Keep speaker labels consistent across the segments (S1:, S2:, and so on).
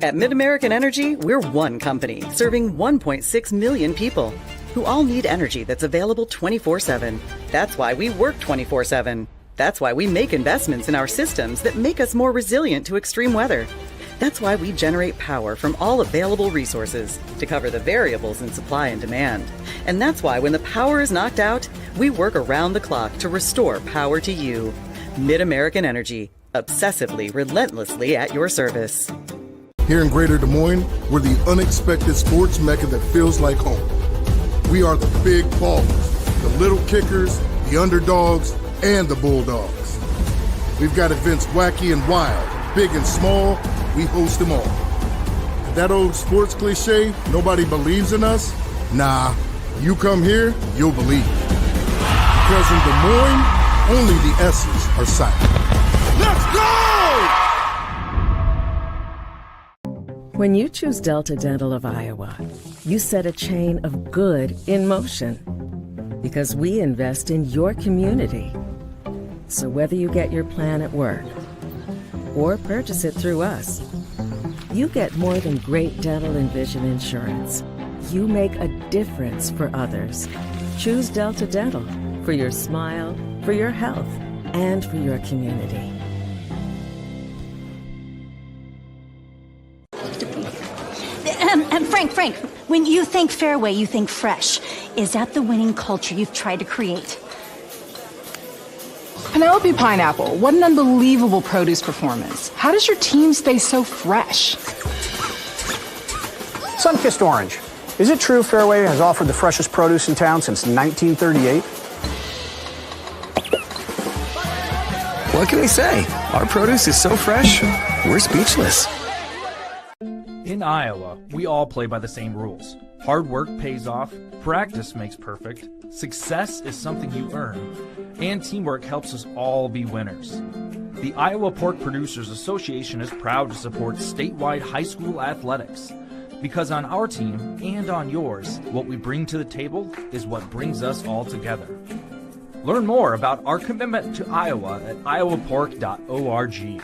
S1: At Mid-American Energy, we're one company serving 1.6 million people who all need energy that's available 24/7. That's why we work 24/7. That's why we make investments in our systems that make us more resilient to extreme weather. That's why we generate power from all available resources to cover the variables in supply and demand. And that's why when the power is knocked out, we work around the clock to restore power to you. Mid-American Energy, obsessively, relentlessly at your service.
S2: Here in Greater Des Moines, we're the unexpected sports mecca that feels like home. We are the big ballers, the little kickers, the underdogs, and the bulldogs. We've got events wacky and wild, big and small, we host them all. And that old sports cliche, nobody believes in us? Nah, you come here, you'll believe. Because in Des Moines, only the S's are silent. Let's go!
S3: When you choose Delta Dental of Iowa, you set a chain of good in motion because we invest in your community. So whether you get your plan at work or purchase it through us, you get more than great dental and vision insurance. You make a difference for others. Choose Delta Dental for your smile, for your health, and for your community.
S4: Frank, when you think Fairway, you think fresh. Is that the winning culture you've tried to create?
S5: Penelope Pineapple, what an unbelievable produce performance. How does your team stay so fresh?
S6: Sunkissed Orange. Is it true Fairway has offered the freshest produce in town since 1938?
S7: What can we say? Our produce is so fresh, we're speechless.
S8: In Iowa, we all play by the same rules. Hard work pays off, practice makes perfect, success is something you earn, and teamwork helps us all be winners. The Iowa Pork Producers Association is proud to support statewide high school athletics. Because on our team and on yours, what we bring to the table is what brings us all together. Learn more about our commitment to Iowa at iowapork.org.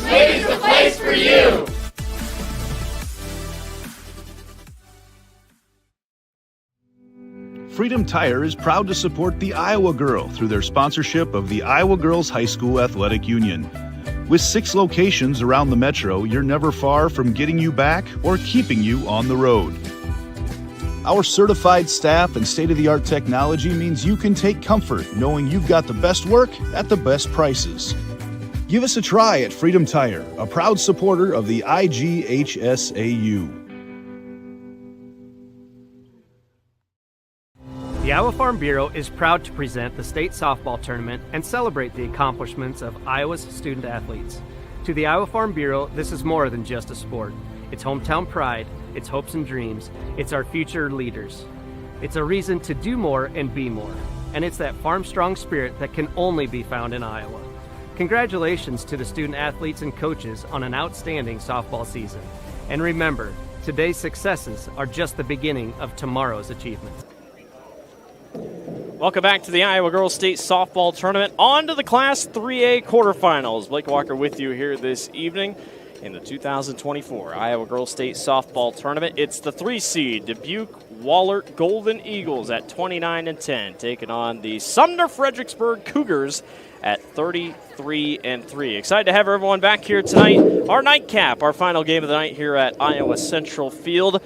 S9: Slade's the place for you!
S10: Freedom Tire is proud to support the Iowa Girl through their sponsorship of the Iowa Girls High School Athletic Union. With 6 locations around the metro, you're never far from getting you back or keeping you on the road. Our certified staff and state-of-the-art technology means you can take comfort knowing you've got the best work at the best prices. Give us a try at Freedom Tire, a proud supporter of the IGHSAU.
S11: The The Iowa Farm Bureau is proud to present the state softball tournament and celebrate the accomplishments of Iowa's student athletes. To the Iowa Farm Bureau, this is more than just a sport. It's hometown pride, it's hopes and dreams, it's our future leaders. It's a reason to do more and be more. And it's that farm-strong spirit that can only be found in Iowa. Congratulations to the student athletes and coaches on an outstanding softball season. And remember, today's successes are just the beginning of tomorrow's achievements.
S12: Welcome back to the Iowa Girls State Softball Tournament. On to the Class 3A quarterfinals. Blake Walker with you here this evening in the 2024 Iowa Girls State Softball Tournament. It's the 3 seed Dubuque Wahlert Golden Eagles at 29-10, taking on the Sumner-Fredericksburg Cougars at 33-3. Excited to have everyone back here tonight. Our nightcap, our final game of the night here at Iowa Central Field.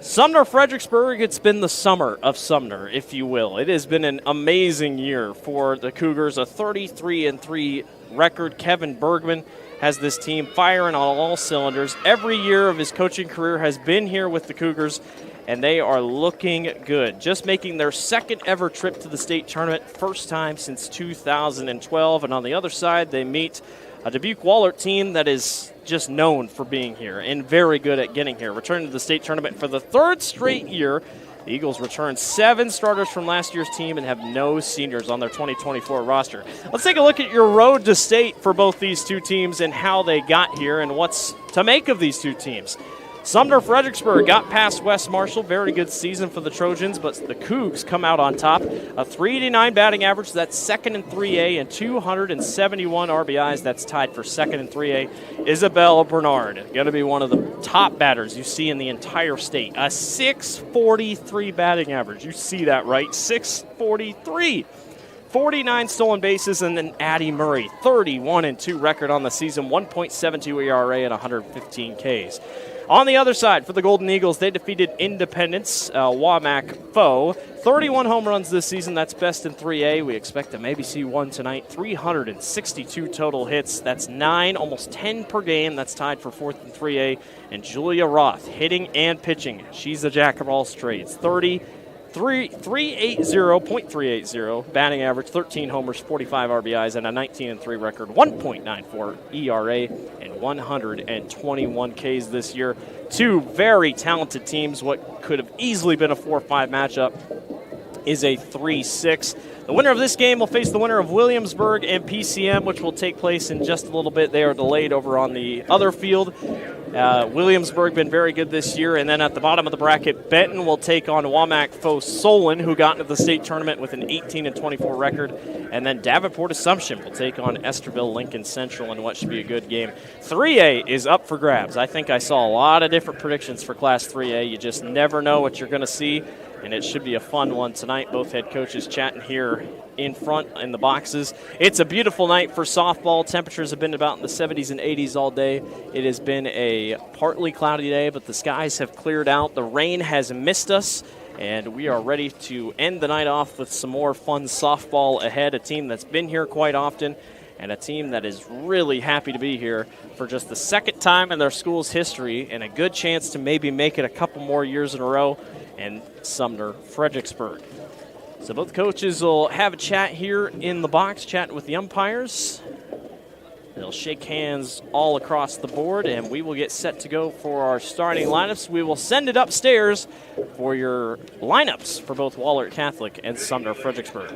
S12: Sumner-Fredericksburg, it's been the summer of Sumner, if you will. It has been an amazing year for the Cougars, a 33-3 record. Kevin Bergman has this team firing on all cylinders. Every year of his coaching career has been here with the Cougars, and they are looking good. Just making their second ever trip to the state tournament, first time since 2012. And on the other side, they meet a Dubuque Wahlert team that is just known for being here and very good at getting here. Returning to the state tournament for the third straight year. The Eagles return 7 starters from last year's team and have no seniors on their 2024 roster. Let's take a look at your road to state for both these two teams and how they got here and what's to make of these two teams. Sumner-Fredericksburg got past West Marshall. Very good season for the Trojans, but the Cougs come out on top. A 389 batting average, that's second in 3A, and 271 RBIs, that's tied for second in 3A. Isabel Bernard, going to be one of the top batters you see in the entire state. A 643 batting average. You see that, right? 643. 49 stolen bases, and then Addie Murray, 31-2 record on the season, 1.72 ERA and 115 Ks. On the other side, for the Golden Eagles, they defeated Independence, Wamak foe. 31 home runs this season. That's best in 3A. We expect to maybe see one tonight. 362 total hits. That's 9, almost 10 per game. That's tied for fourth in 3A. And Julia Roth, hitting and pitching. She's a jack of all trades. 380.380 batting average, 13 homers, 45 RBIs, and a 19-3 record, 1.94 ERA, and 121 Ks this year. Two very talented teams. What could have easily been a 4-5 matchup is a 3-6. The winner of this game will face the winner of Williamsburg and PCM, which will take place in just a little bit. They are delayed over on the other field. Williamsburg been very good this year. And then at the bottom of the bracket, Benton will take on Wamak foe Solon, who got into the state tournament with an 18-24 record. And then Davenport Assumption will take on Esterville Lincoln Central in what should be a good game. 3A is up for grabs. I think I saw a lot of different predictions for Class 3A. You just never know what you're going to see. And it should be a fun one tonight. Both head coaches chatting here in front in the boxes. It's a beautiful night for softball. Temperatures have been about in the 70s and 80s all day. It has been a partly cloudy day, but the skies have cleared out. The rain has missed us, and we are ready to end the night off with some more fun softball ahead. A team that's been here quite often, and a team that is really happy to be here for just the second time in their school's history, and a good chance to maybe make it a couple more years in a row. And Sumner-Fredericksburg. So both coaches will have a chat here in the box, chatting with the umpires. They'll shake hands all across the board, and we will get set to go for our starting lineups. We will send it upstairs for your lineups for both Wahlert Catholic and Sumner-Fredericksburg.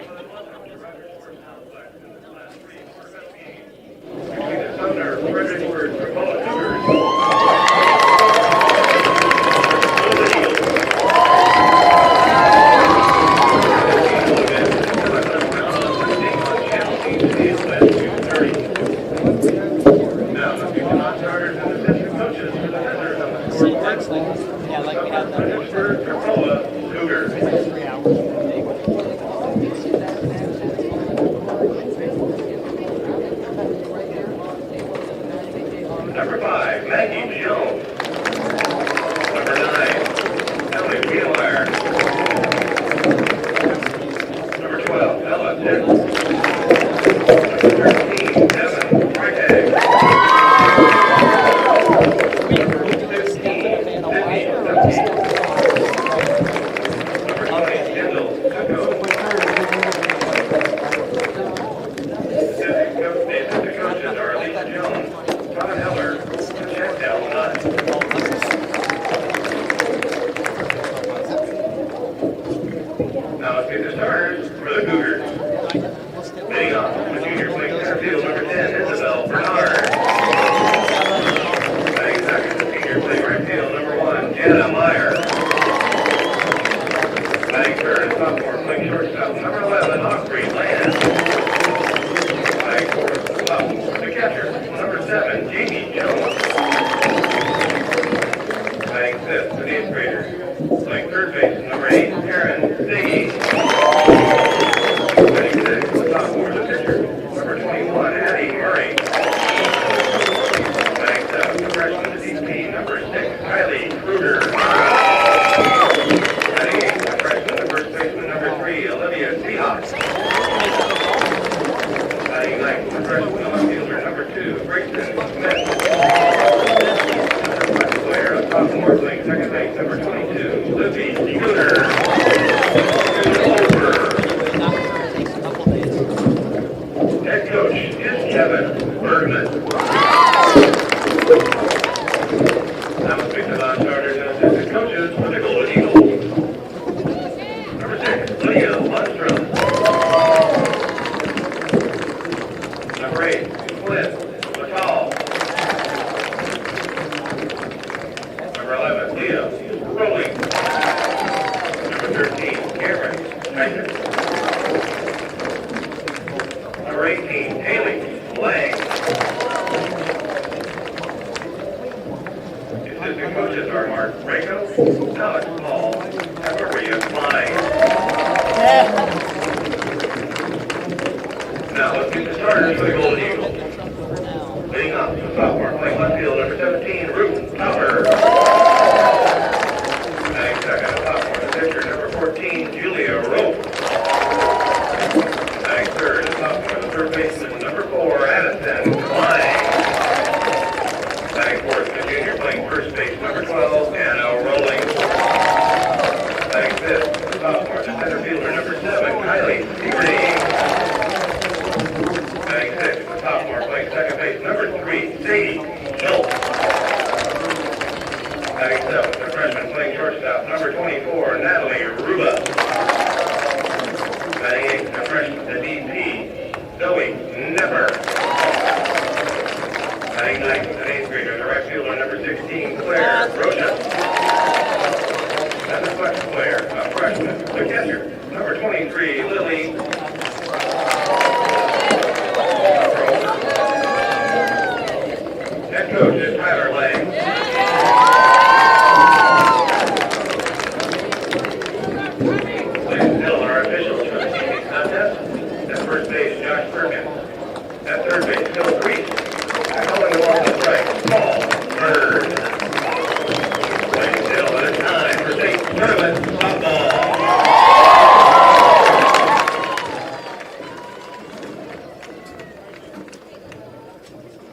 S9: Number 5, Maggie Jones. Number 9, Ellie Wheeler. Number 12, Ella Dix. Number 13, Evan Freitag. Number 15, Vivian Dempsey. Number 20, Kendall Tucker. Sophomore playing second base, number 22, Lizzie Scooter. Head coach is Kevin Bergman. Now we'll speak to non-starters and assistant coaches for the Golden Eagles. Number 6, Lydia Lundstrom. Number 8, Flynn McCall. Number 11, Leah Rowling. Number 13, Cameron Tyson. Number 18, Haley Lang. The assistant coaches are Mark Raco, Alex Paul, and Maria Klein. Now let's get the starters for the Golden Eagles. Leading up, the sophomore playing left field, number 17, Ruth Tauber. Batting second, sophomore pitcher, number 14, Julia Rope. Batting third, sophomore, the third baseman, number 4, Addison Klein. Batting fourth, the junior playing first base, number 12, Anna Rowling. Batting fifth, the sophomore, the center fielder, number 7, Kylie Seabrey. Batting sixth, the sophomore playing second base, number 3, Sadie Schultz. Batting seventh, the freshman playing shortstop, number 24, Natalie Ruba. Batting eighth, the freshman, the DP, Zoe Nepper. Batting ninth, an eighth grader, the right fielder, number 16, Claire Rocha. And the flex player, a freshman, the catcher, number 23, Lily. Head coach is Tyler Lang. Please still our officials for the teaming contest. At first base, Josh Perkins. At third base, Phil Priest. And calling the ball to strike, Paul Bird. Playing still, and it's time for state tournament softball.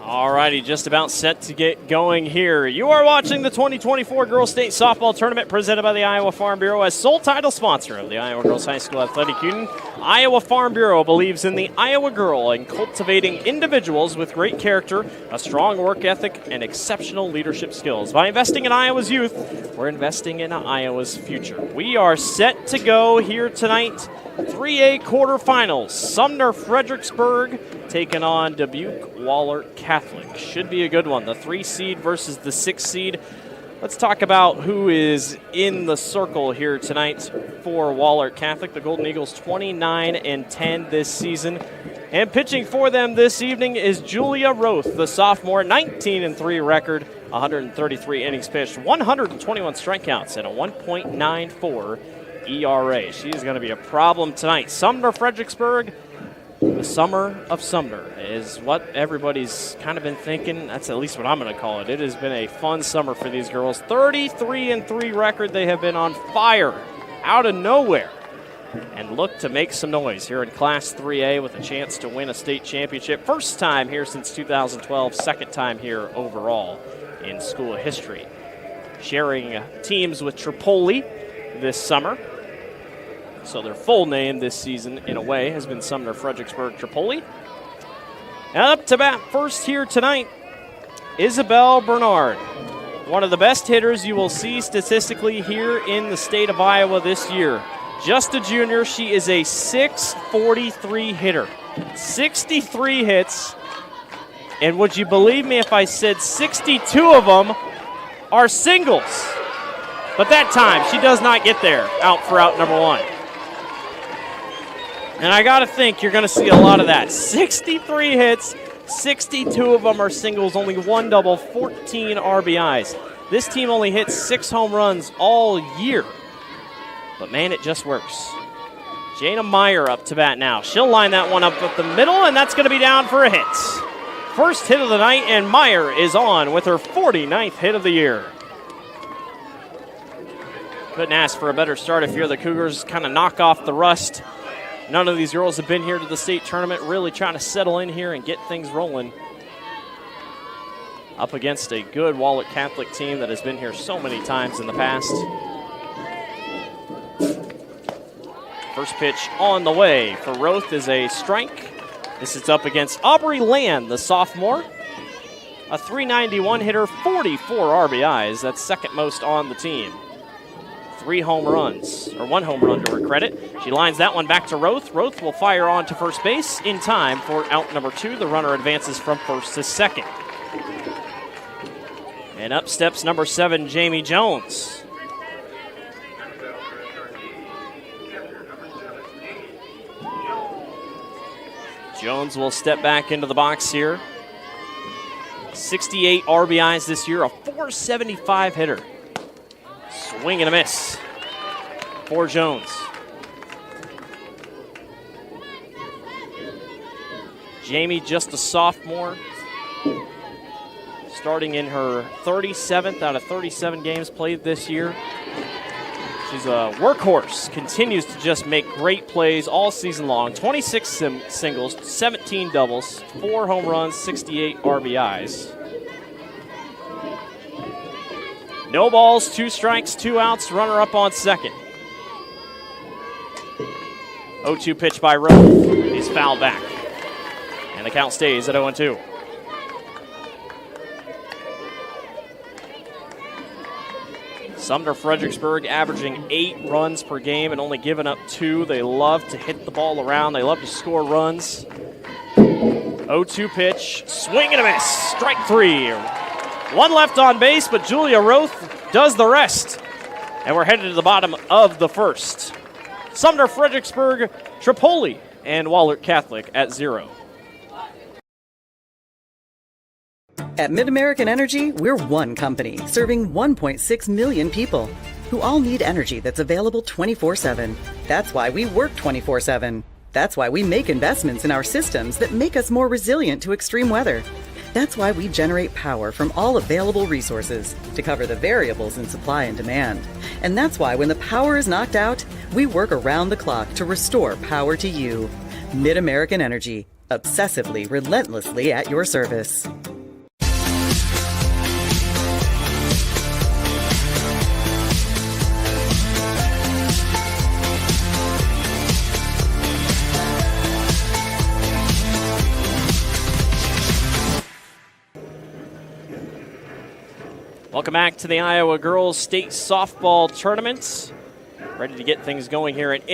S12: Alrighty, just about set to get going here. You are watching the 2024 Girls State Softball Tournament presented by the Iowa Farm Bureau as sole title sponsor of the Iowa Girls High School Athletic Union. Iowa Farm Bureau believes in the Iowa girl and cultivating individuals with great character, a strong work ethic, and exceptional leadership skills. By investing in Iowa's youth, we're investing in Iowa's future. We are set to go here tonight. 3A quarterfinals. Sumner-Fredericksburg taking on Dubuque Wahlert Catholic. Should be a good one. The 3 seed versus the 6 seed. Let's talk about who is in the circle here tonight for Wahlert Catholic. The Golden Eagles 29-10 this season. And pitching for them this evening is Julia Roth, the sophomore, 19-3 record, 133 innings pitched, 121 strikeouts, and a 1.94 ERA. She's going to be a problem tonight. Sumner-Fredericksburg, the summer of Sumner is what everybody's kind of been thinking. That's at least what I'm going to call it. It has been a fun summer for these girls. 33-3 record. They have been on fire out of nowhere and look to make some noise here in Class 3A with a chance to win a state championship. First time here since 2012, second time here overall in school history. Sharing teams with Tripoli this summer. So their full name this season, in a way, has been Sumner-Fredericksburg Tripoli. And up to bat first here tonight, Isabel Bernard. One of the best hitters you will see statistically here in the state of Iowa this year. Just a junior, she is a .643 hitter. 63 hits. And would you believe me if I said 62 of them are singles? But that time, she does not get there out for out number 1. And I got to think you're going to see a lot of that. 63 hits, 62 of them are singles, only 1 double, 14 RBIs. This team only hits 6 home runs all year. But, man, it just works. Jana Meyer up to bat now. She'll line that one up at the middle, and that's going to be down for a hit. First hit of the night, and Meyer is on with her 49th hit of the year. Couldn't ask for a better start if you're the Cougars. Kind of knock off the rust. None of these girls have been here to the state tournament, really trying to settle in here and get things rolling. up against a good Wahlert Catholic team that has been here so many times in the past. First pitch on the way for Roth is a strike. This is up against Aubrey Land, the sophomore. A .391 hitter, 44 RBIs. That's second most on the team. 3 home runs, or 1 home run to her credit. She lines that one back to Roth. Roth will fire on to first base in time for out number 2. The runner advances from first to second. And up steps number 7, Jamie Jones. Jones will step back into the box here. 68 RBIs this year, a .475 hitter. Swing and a miss for Jones. Jamie, just a sophomore, starting in her 37th out of 37 games played this year. She's a workhorse, continues to just make great plays all season long. 26 singles, 17 doubles, 4 home runs, 68 RBIs. No balls, 2 strikes, 2 outs, runner up on second. 0-2 pitch by Roth is fouled back. And the count stays at 0-2. Sumner-Fredericksburg averaging 8 runs per game and only giving up 2. They love to hit the ball around. They love to score runs. 0-2 pitch, swing and a miss, strike 3. 1 left on base, but Julia Roth does the rest. And we're headed to the bottom of the first. Sumner-Fredericksburg, Tripoli, and Wahlert Catholic at 0.
S1: At Mid-American Energy, we're one company serving 1.6 million people who all need energy that's available 24/7. That's why we work 24/7. That's why we make investments in our systems that make us more resilient to extreme weather. That's why we generate power from all available resources to cover the variables in supply and demand. And that's why when the power is knocked out, we work around the clock to restore power to you. Mid-American Energy, obsessively, relentlessly at your service.
S12: Welcome back to the Iowa Girls State Softball Tournament. Ready to get things going here at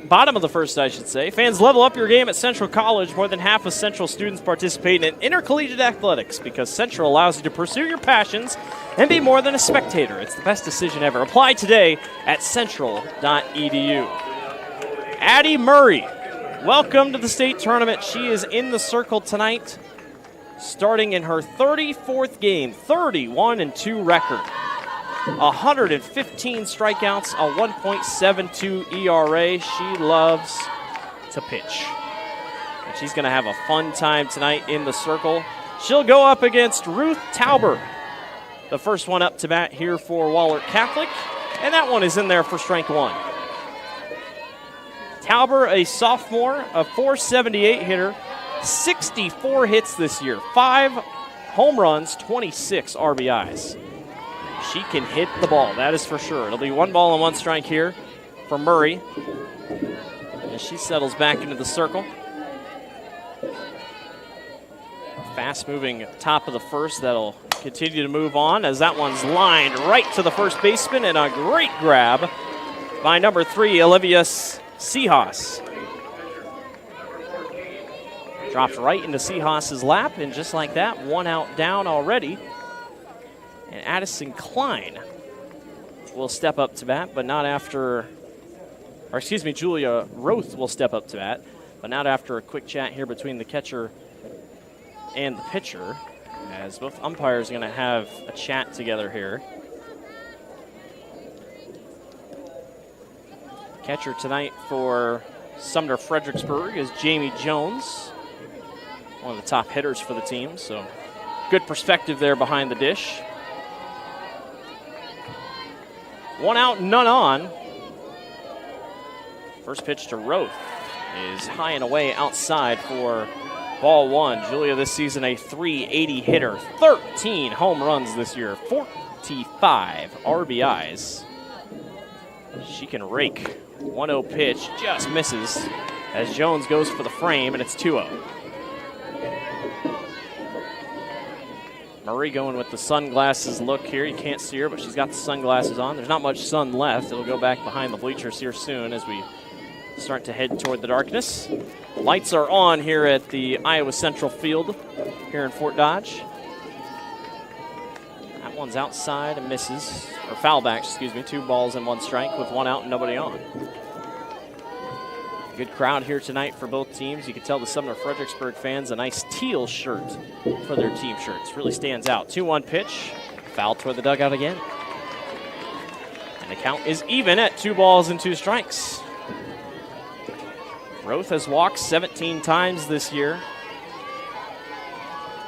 S12: bottom of the first, I should say. Fans, level up your game at Central College. More than half of Central students participate in intercollegiate athletics because Central allows you to pursue your passions and be more than a spectator. It's the best decision ever. Apply today at central.edu. Addie Murray, welcome to the state tournament. She is in the circle tonight, starting in her 34th game, 31-2 record. 115 strikeouts, a 1.72 ERA. She loves to pitch. And she's going to have a fun time tonight in the circle. She'll go up against Ruth Tauber. The first one up to bat here for Wahlert Catholic. And that one is in there for strike 1. Tauber, a sophomore, a .478 hitter. 64 hits this year, 5 home runs, 26 RBIs. She can hit the ball, that is for sure. It'll be 1 ball and 1 strike here for Murray as she settles back into the circle. Fast-moving top of the first that'll continue to move on as that one's lined right to the first baseman, and a great grab by number 3, Olivia Seahas. Dropped right into Seahas' lap, and just like that, 1 out down already. And Addison Klein will step up to bat, but not after, or excuse me, Julia Roth will step up to bat, but not after a quick chat here between the catcher and the pitcher, as both umpires are going to have a chat together here. Catcher tonight for Sumner-Fredericksburg is Jamie Jones, one of the top hitters for the team, so good perspective there behind the dish. 1 out, none on. First pitch to Roth is high and away outside for Ball one. Julia this season a .380 hitter. 13 home runs this year. 45 RBIs. She can rake. 1-0 pitch. Just misses as Jones goes for the frame, and it's 2-0. Murray going with the sunglasses look here. You can't see her, but she's got the sunglasses on. There's not much sun left. It'll go back behind the bleachers here soon as we start to head toward the darkness. Lights are on here at the Iowa Central Field here in Fort Dodge. That one's outside and misses, or foul back, excuse me. 2 balls and 1 strike with 1 out and nobody on. Good crowd here tonight for both teams. You can tell the Sumner-Fredericksburg fans a nice teal shirt for their team shirts. Really stands out. 2-1 pitch. Foul toward the dugout again. And the count is even at 2 balls and 2 strikes. Roth has walked 17 times this year.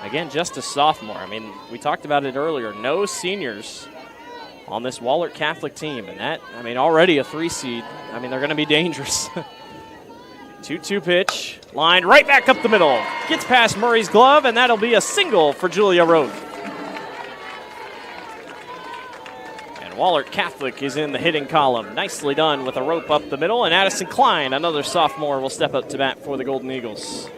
S12: Again, just a sophomore. I mean, we talked about it earlier. No seniors on this Wahlert Catholic team. And that, I mean, already a 3 seed. I mean, they're going to be dangerous. 2-2 pitch, lined right back up the middle. Gets past Murray's glove, and that'll be a single for Julia Roth. And Wahlert Catholic is in the hitting column. Nicely done with a rope up the middle, and Addison Klein, another sophomore, will step up to bat for the Golden Eagles.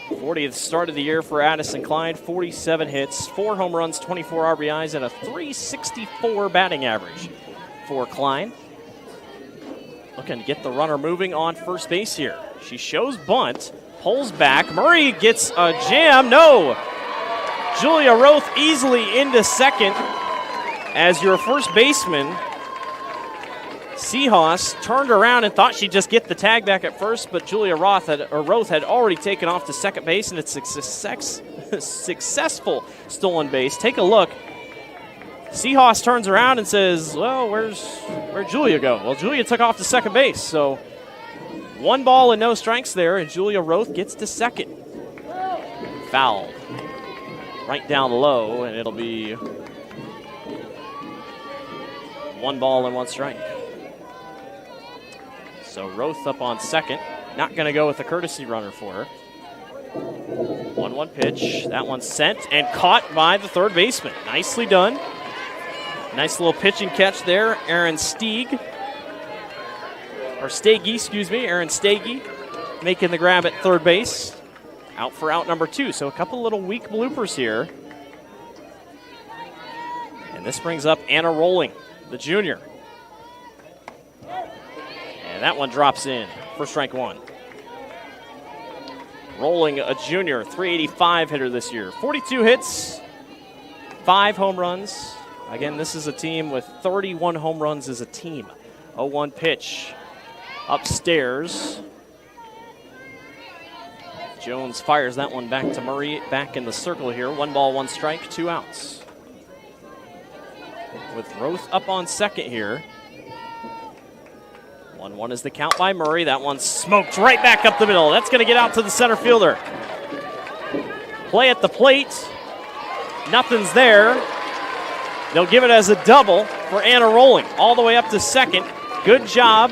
S12: 40th start of the year for Addison Klein, 47 hits, 4 home runs, 24 RBIs, and a .364 batting average for Klein. Looking to get the runner moving on first base here. She shows bunt, pulls back. Murray gets a jam. No! Julia Roth easily into second as your first baseman, Seahawks, turned around and thought she'd just get the tag back at first, but Julia Roth had already taken off to second base, and it's a successful stolen base. Take a look. Seahawks turns around and says, well, where'd Julia go? Well, Julia took off to second base, so 1 ball and no strikes there, and Julia Roth gets to second. Fouled. Right down low, and it'll be 1 ball and 1 strike. So Roth up on second. Not going to go with a courtesy runner for her. 1-1 pitch. That one's sent and caught by the third baseman. Nicely done. Nice little pitch and catch there. Aaron Stagey, Aaron Stagey making the grab at third base. Out for out number 2. So a couple little weak bloopers here. And this brings up Anna Rolling, the junior. And that one drops in for strike 1. Rolling, a junior, .385 hitter this year. 42 hits, 5 home runs. Again, this is a team with 31 home runs as a team. 0-1 pitch upstairs. Jones fires that one back to Murray, back in the circle here. 1 ball, 1 strike, 2 outs. With Roth up on second here. 1-1 is the count by Murray. That one smoked right back up the middle. That's going to get out to the center fielder. Play at the plate. Nothing's there. They'll give it as a double for Anna Rolling, all the way up to second. Good job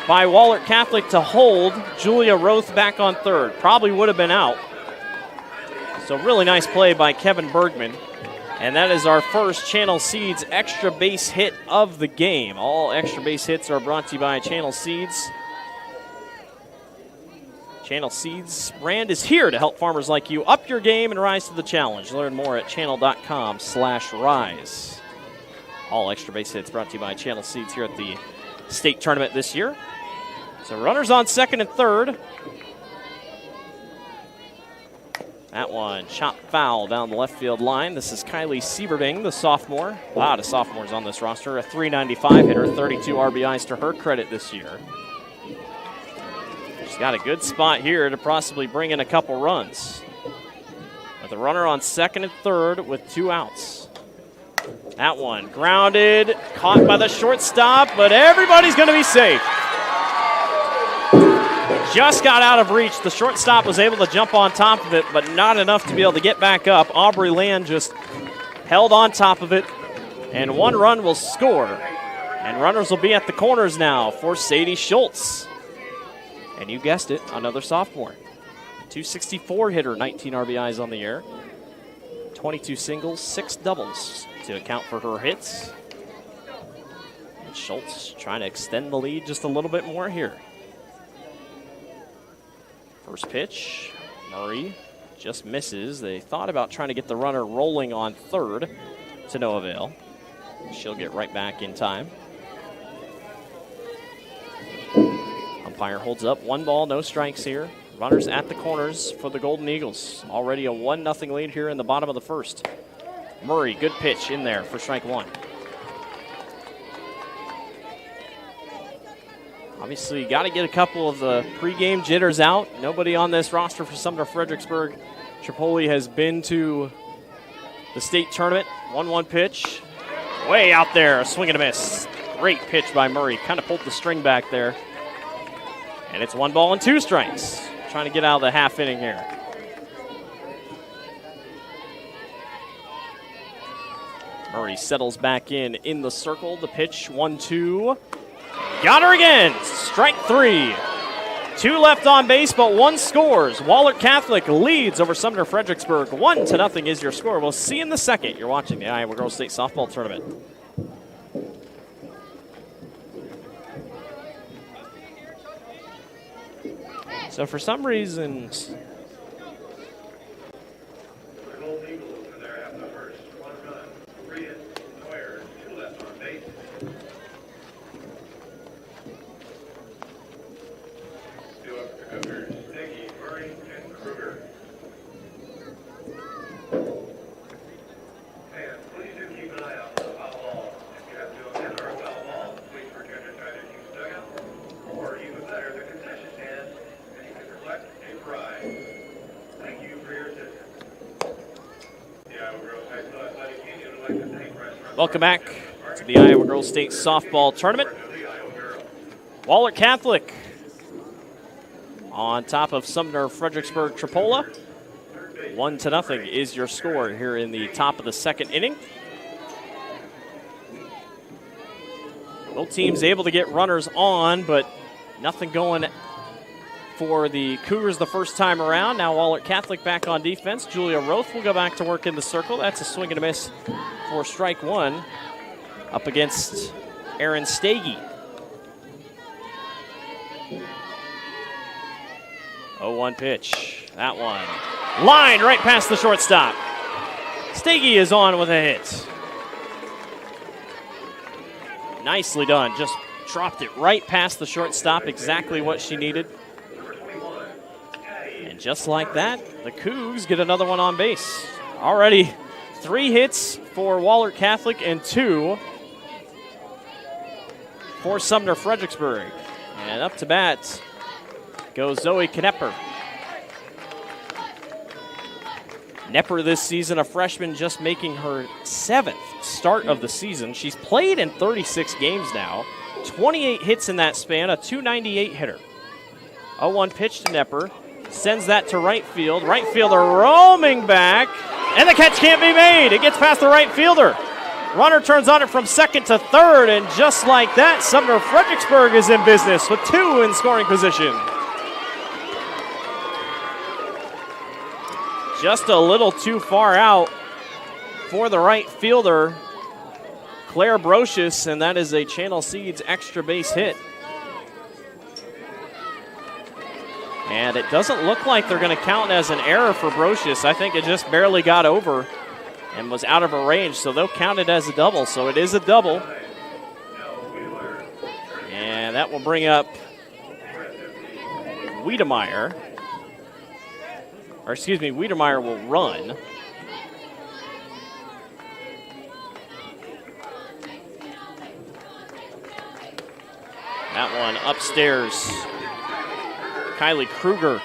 S12: by Wahlert Catholic to hold Julia Roth back on third. Probably would have been out. So really nice play by Kevin Bergman. And that is our first Channel Seeds extra base hit of the game. All extra base hits are brought to you by Channel Seeds. Channel Seeds brand is here to help farmers like you up your game and rise to the challenge. Learn more at channel.com/rise. All extra base hits brought to you by Channel Seeds here at the state tournament this year. So runners on second and third. That one chopped foul down the left field line. This is Kylie Sieberding, the sophomore. A lot of sophomores on this roster. A .395 hitter, 32 RBIs to her credit this year. She's got a good spot here to possibly bring in a couple runs. With a runner on second and third with 2 outs. That one grounded, caught by the shortstop, but everybody's going to be safe. Just got out of reach. The shortstop was able to jump on top of it, but not enough to be able to get back up. Aubrey Land just held on top of it, and 1 run will score And runners will be at the corners now for Sadie Schultz. And you guessed it, another sophomore. 264 hitter, 19 RBIs on the year. 22 singles, 6 doubles to account for her hits. And Schultz trying to extend the lead just a little bit more here. First pitch, Murray just misses. They thought about trying to get the runner rolling on third, to no avail. She'll get right back in time. Umpire holds up, 1 ball, no strikes here. Runners at the corners for the Golden Eagles. Already a 1-0 lead here in the bottom of the first. Murray, good pitch in there for strike 1. Obviously, got to get a couple of the pregame jitters out. Nobody on this roster for Sumner-Fredericksburg. Tripoli has been to the state tournament. 1-1 pitch. Way out there, a swing and a miss. Great pitch by Murray. Kind of pulled the string back there. And it's 1 ball and 2 strikes. Trying to get out of the half inning here. Murray settles back in the circle. The pitch, 1-2. Got her again. Strike 3. 2 left on base, but 1 scores. Wahlert Catholic leads over Sumner-Fredericksburg. 1-0 is your score. We'll see you in the second. You're watching the Iowa Girls State Softball Tournament. So for some reason, welcome back to the Iowa Girls State Softball Tournament. Wahlert Catholic on top of Sumner-Fredericksburg Tripola. 1-0 is your score here in the top of the second inning. Both teams able to get runners on, but nothing going for the Cougars the first time around. Now Wahlert Catholic back on defense. Julia Roth will go back to work in the circle. That's a swing and a miss for strike 1 up against Erin Stagey. 0-1 pitch. That one. Line right past the shortstop. Stagey is on with a hit. Nicely done. Just dropped it right past the shortstop. Exactly what she needed. And just like that, the Cougs get another one on base. Already 3 hits for Wahlert Catholic and 2 for Sumner-Fredericksburg. And up to bat goes Zoe Knepper. Knepper this season, a freshman, just making her 7th start of the season. She's played in 36 games now. 28 hits in that span, a .298 hitter. 0-1 pitch to Knepper. Sends that to right field. Right fielder roaming back. And the catch can't be made. It gets past the right fielder. Runner turns on it from second to third. And just like that, Sumner-Fredericksburg is in business with 2 in scoring position. Just a little too far out for the right fielder, Claire Brocious, and that is a Channel Seeds extra base hit. And it doesn't look like they're going to count as an error for Brocious. I think it just barely got over and was out of her range, so they'll count it as a double. So it is a double. And that will bring up Wiedemeyer. Or excuse me, Wiedemeyer will run. That one upstairs. Kylie Kruger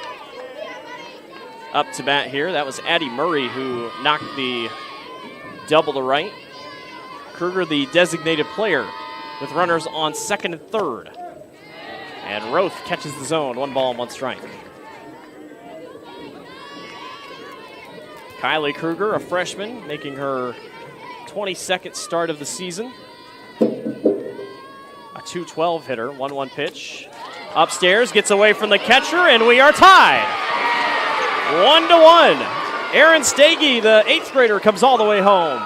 S12: up to bat here. That was Addie Murray who knocked the double to right. Kruger, the designated player, with runners on second and third. And Roth catches the zone. 1 ball and 1 strike. Kylie Kruger, a freshman, making her 22nd start of the season. 212 hitter. 1-1 pitch. Upstairs, gets away from the catcher, and we are tied. 1-1. Aaron Stagey, the 8th grader, comes all the way home.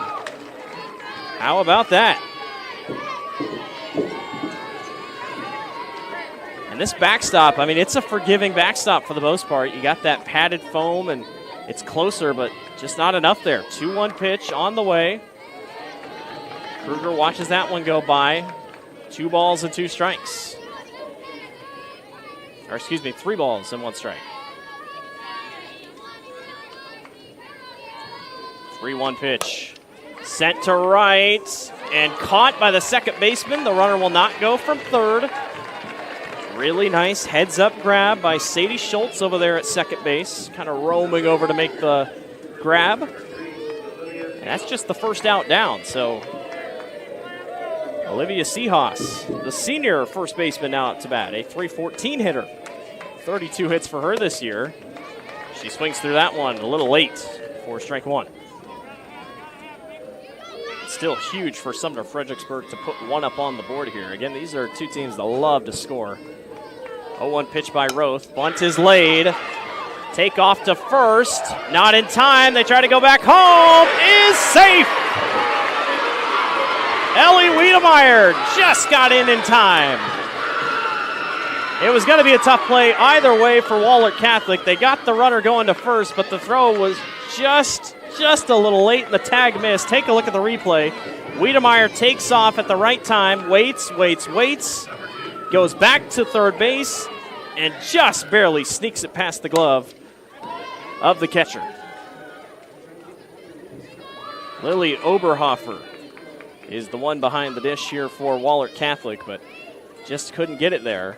S12: How about that? And this backstop, I mean, it's a forgiving backstop for the most part. You got that padded foam, and it's closer, but just not enough there. 2-1 pitch on the way. Kruger watches that one go by. 2 balls and 2 strikes. Or excuse me, 3 balls and 1 strike. 3-1 pitch. Sent to right and caught by the second baseman. The runner will not go from third. Really nice heads-up grab by Sadie Schultz over there at second base. Kind of roaming over to make the grab. And that's just the first out down, so Olivia Seahas, the senior first baseman, now up to bat. A .314 hitter. 32 hits for her this year. She swings through that one a little late for strike 1. Still huge for Sumner-Fredericksburg to put 1 up on the board here. Again, these are 2 teams that love to score. 0-1 pitch by Roth. Bunt is laid. Take off to first. Not in time. They try to go back home. Is safe. Ellie Wiedemeyer just got in time. It was going to be a tough play either way for Wahlert Catholic. They got the runner going to first, but the throw was just a little late and the tag missed. Take a look at the replay. Wiedemeyer takes off at the right time, waits, goes back to third base, and just barely sneaks it past the glove of the catcher. Lily Oberhofer is the one behind the dish here for Wahlert Catholic, but just couldn't get it there.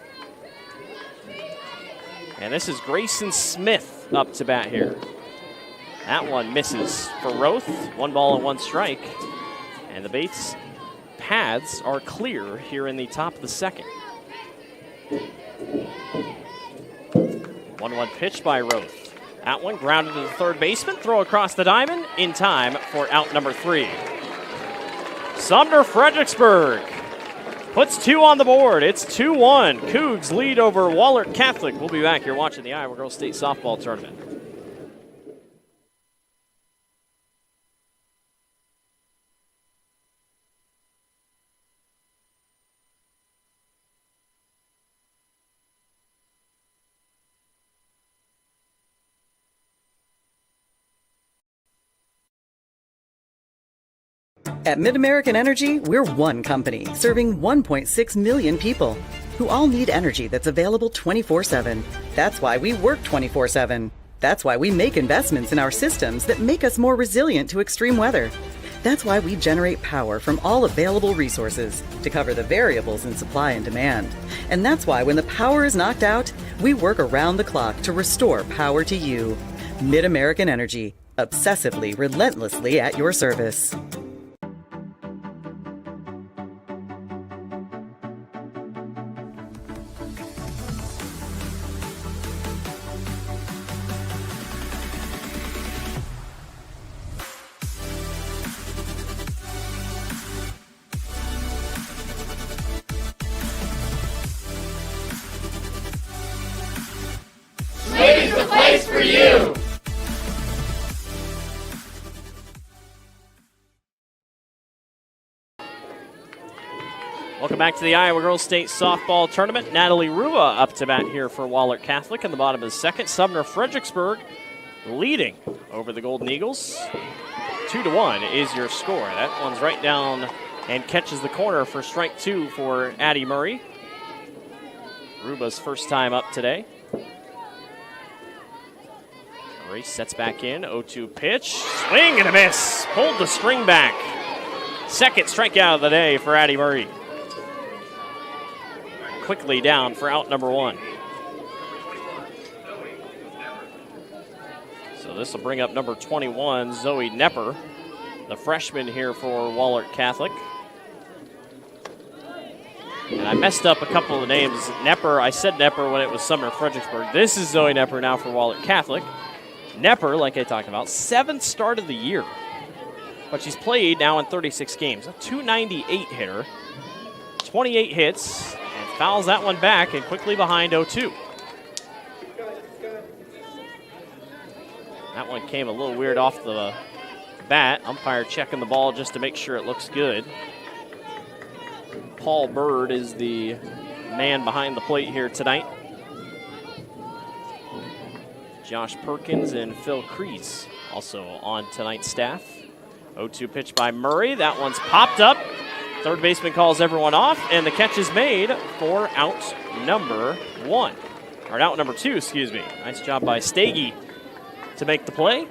S12: And this is Grayson Smith up to bat here. That one misses for Roth. 1 ball and 1 strike. And the base paths are clear here in the top of the second. 1-1 pitch by Roth. That one grounded to the third baseman. Throw across the diamond in time for out number 3. Sumner-Fredericksburg puts 2 on the board. It's 2-1. Cougs lead over Wahlert Catholic. We'll be back here watching the Iowa Girls State Softball Tournament.
S1: At Mid-American Energy, we're one company serving 1.6 million people who all need energy that's available 24/7. That's why we work 24/7. That's why we make investments in our systems that make us more resilient to extreme weather. That's why we generate power from all available resources to cover the variables in supply and demand. And that's why when the power is knocked out, we work around the clock to restore power to you. Mid-American Energy, obsessively, relentlessly at your service.
S13: Slade's the place for you!
S12: Welcome back to the Iowa Girls State Softball Tournament. Natalie Rua up to bat here for Wahlert Catholic in the bottom of the second. Sumner-Fredericksburg leading over the Golden Eagles. 2-1 is your score. That one's right down and catches the corner for strike 2 for Addie Murray. Ruba's first time up today. Murray sets back in. 0-2 pitch. Swing and a miss. Pulled the string back. Second strikeout of the day for Addie Murray. Quickly down for out number 1. So this will bring up number 21, Zoe Nepper, the freshman here for Wahlert Catholic. And I messed up a couple of the names. Nepper, I said Nepper when it was Sumner-Fredericksburg. This is Zoe Nepper now for Wahlert Catholic. Nepper, like I talked about, 7th start of the year. But she's played now in 36 games. A .298 hitter. She 28 hits and fouls that one back and quickly behind 0-2. That one came a little weird off the bat. Umpire checking the ball just to make sure it looks good. Paul Bird is the man behind the plate here tonight. Josh Perkins and Phil Crease also on tonight's staff. 0-2 pitch by Murray. That one's popped up. Third baseman calls everyone off, and the catch is made for out number 1. Or out number 2, excuse me. Nice job by Stagey to make the play.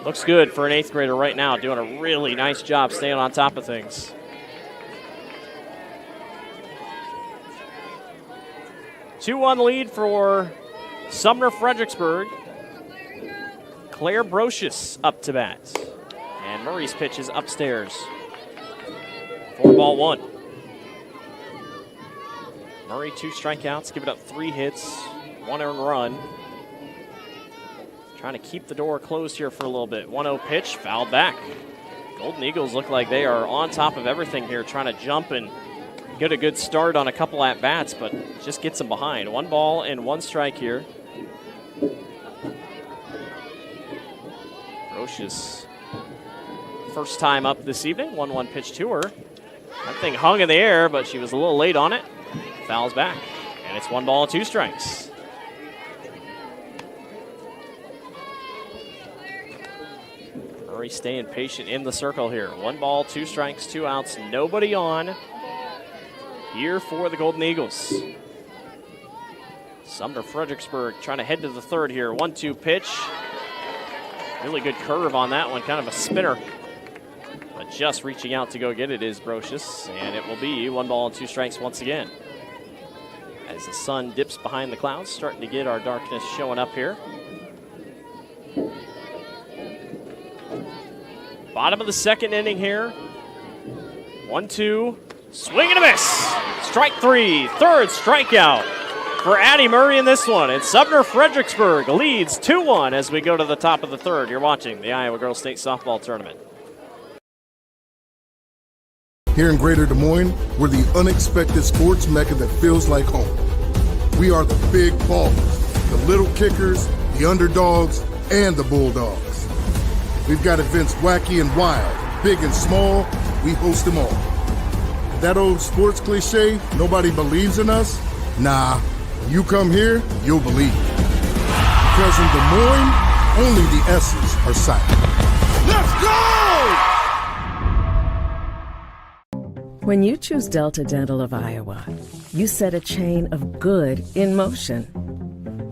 S12: Looks good for an 8th grader right now, doing a really nice job staying on top of things. Two-1 lead for Sumner-Fredericksburg. Claire Brocious up to bat. And Murray's pitch is upstairs. 4-1. Murray 2 strikeouts, giving up 3 hits, 1 earned run. Trying to keep the door closed here for a little bit. 1-0 pitch, fouled back. Golden Eagles look like they are on top of everything here, trying to jump and get a good start on a couple at-bats, but just gets them behind. 1 ball and 1 strike here. Brocious, first time up this evening. 1-1 pitch to her. That thing hung in the air, but she was a little late on it. Fouls back, and it's 1 ball and 2 strikes. Murray staying patient in the circle here. 1 ball, 2 strikes, 2 outs, nobody on here for the Golden Eagles. Sumner-Fredericksburg trying to head to the third here. 1-2 pitch. Really good curve on that one, kind of a spinner. But just reaching out to go get it is Brocious, and it will be 1 ball and 2 strikes once again. As the sun dips behind the clouds, starting to get our darkness showing up here. Bottom of the 2nd inning here. 1-2, swing and a miss. Strike 3, 3rd strikeout for Addie Murray in this one. And Sumner-Fredericksburg leads 2-1 as we go to the top of the 3rd. You're watching the Iowa Girls State Softball Tournament.
S2: Here in Greater Des Moines, we're the unexpected sports mecca that feels like home. We are the big ballers, the little kickers, the underdogs, and the bulldogs. We've got events wacky and wild, big and small, we host them all. That old sports cliche, nobody believes in us? Nah, when you come here, you'll believe it. Because in Des Moines, only the S's are silent. Let's go!
S3: When you choose Delta Dental of Iowa, you set a chain of good in motion.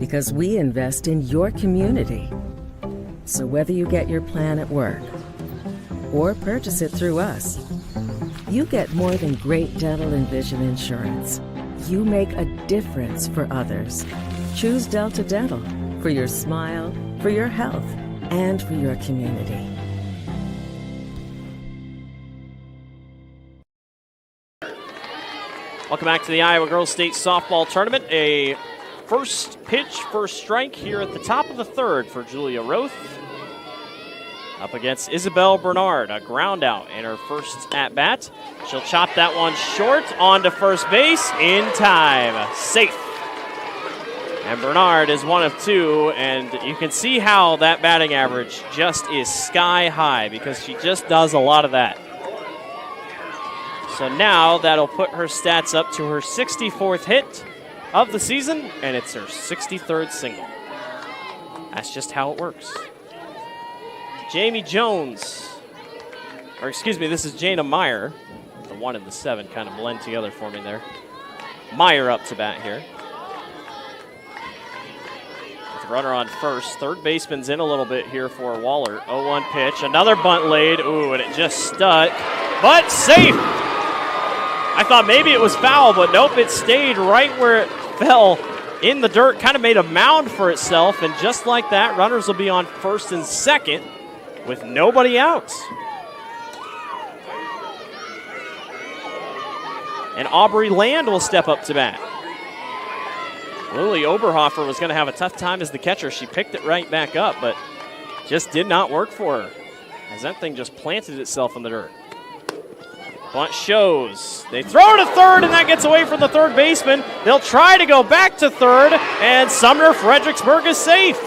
S3: Because we invest in your community. So whether you get your plan at work or purchase it through us, you get more than great dental and vision insurance. You make a difference for others. Choose Delta Dental for your smile, for your health, and for your community.
S12: Welcome back to the Iowa Girls State Softball Tournament. A first pitch, first strike here at the top of the 3rd for Julia Roth. Up against Isabel Bernard, a ground out in her first at-bat. She'll chop that one short onto first base in time. Safe. And Bernard is 1 of 2, and you can see how that batting average just is sky high because she just does a lot of that. So now that'll put her stats up to her 64th hit of the season, and it's her 63rd single. That's just how it works. Jamie Jones, or excuse me, this is Jana Meyer. The 1 and the 7 kind of blend together for me there. Meyer up to bat here. With runner on first. Third baseman's in a little bit here for Wahlert. 0-1 pitch, another bunt laid. Ooh, and it just stuck, but safe. I thought maybe it was foul, but nope, it stayed right where it fell in the dirt, kind of made a mound for itself, and just like that, runners will be on first and second with nobody out. And Aubrey Land will step up to bat. Lily Oberhofer was going to have a tough time as the catcher. She picked it right back up, but just did not work for her as that thing just planted itself in the dirt. Bunt shows. They throw to third, and that gets away from the third baseman. They'll try to go back to third, and Sumner-Fredericksburg is safe.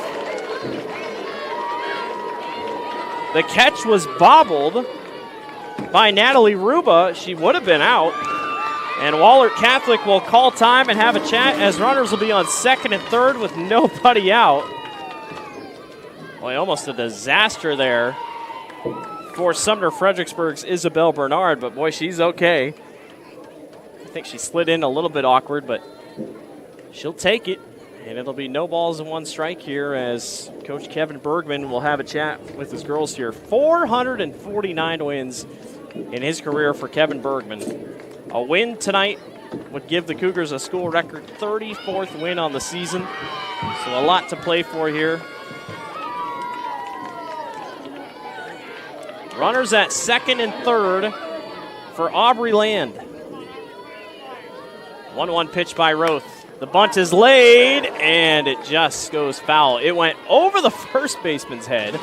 S12: The catch was bobbled by Natalie Ruba. She would have been out. And Wahlert Catholic will call time and have a chat as runners will be on second and third with nobody out. Boy, almost a disaster there for Sumner-Fredericksburg's Isabel Bernard, but boy, she's okay. I think she slid in a little bit awkward, but she'll take it. And it'll be no balls and one strike here as Coach Kevin Bergman will have a chat with his girls here. 449 wins in his career for Kevin Bergman. A win tonight would give the Cougars a school record 34th win on the season. So a lot to play for here. Runners at second and third for Aubrey Land. 1-1 pitch by Roth. The bunt is laid, and it just goes foul. It went over the first baseman's head.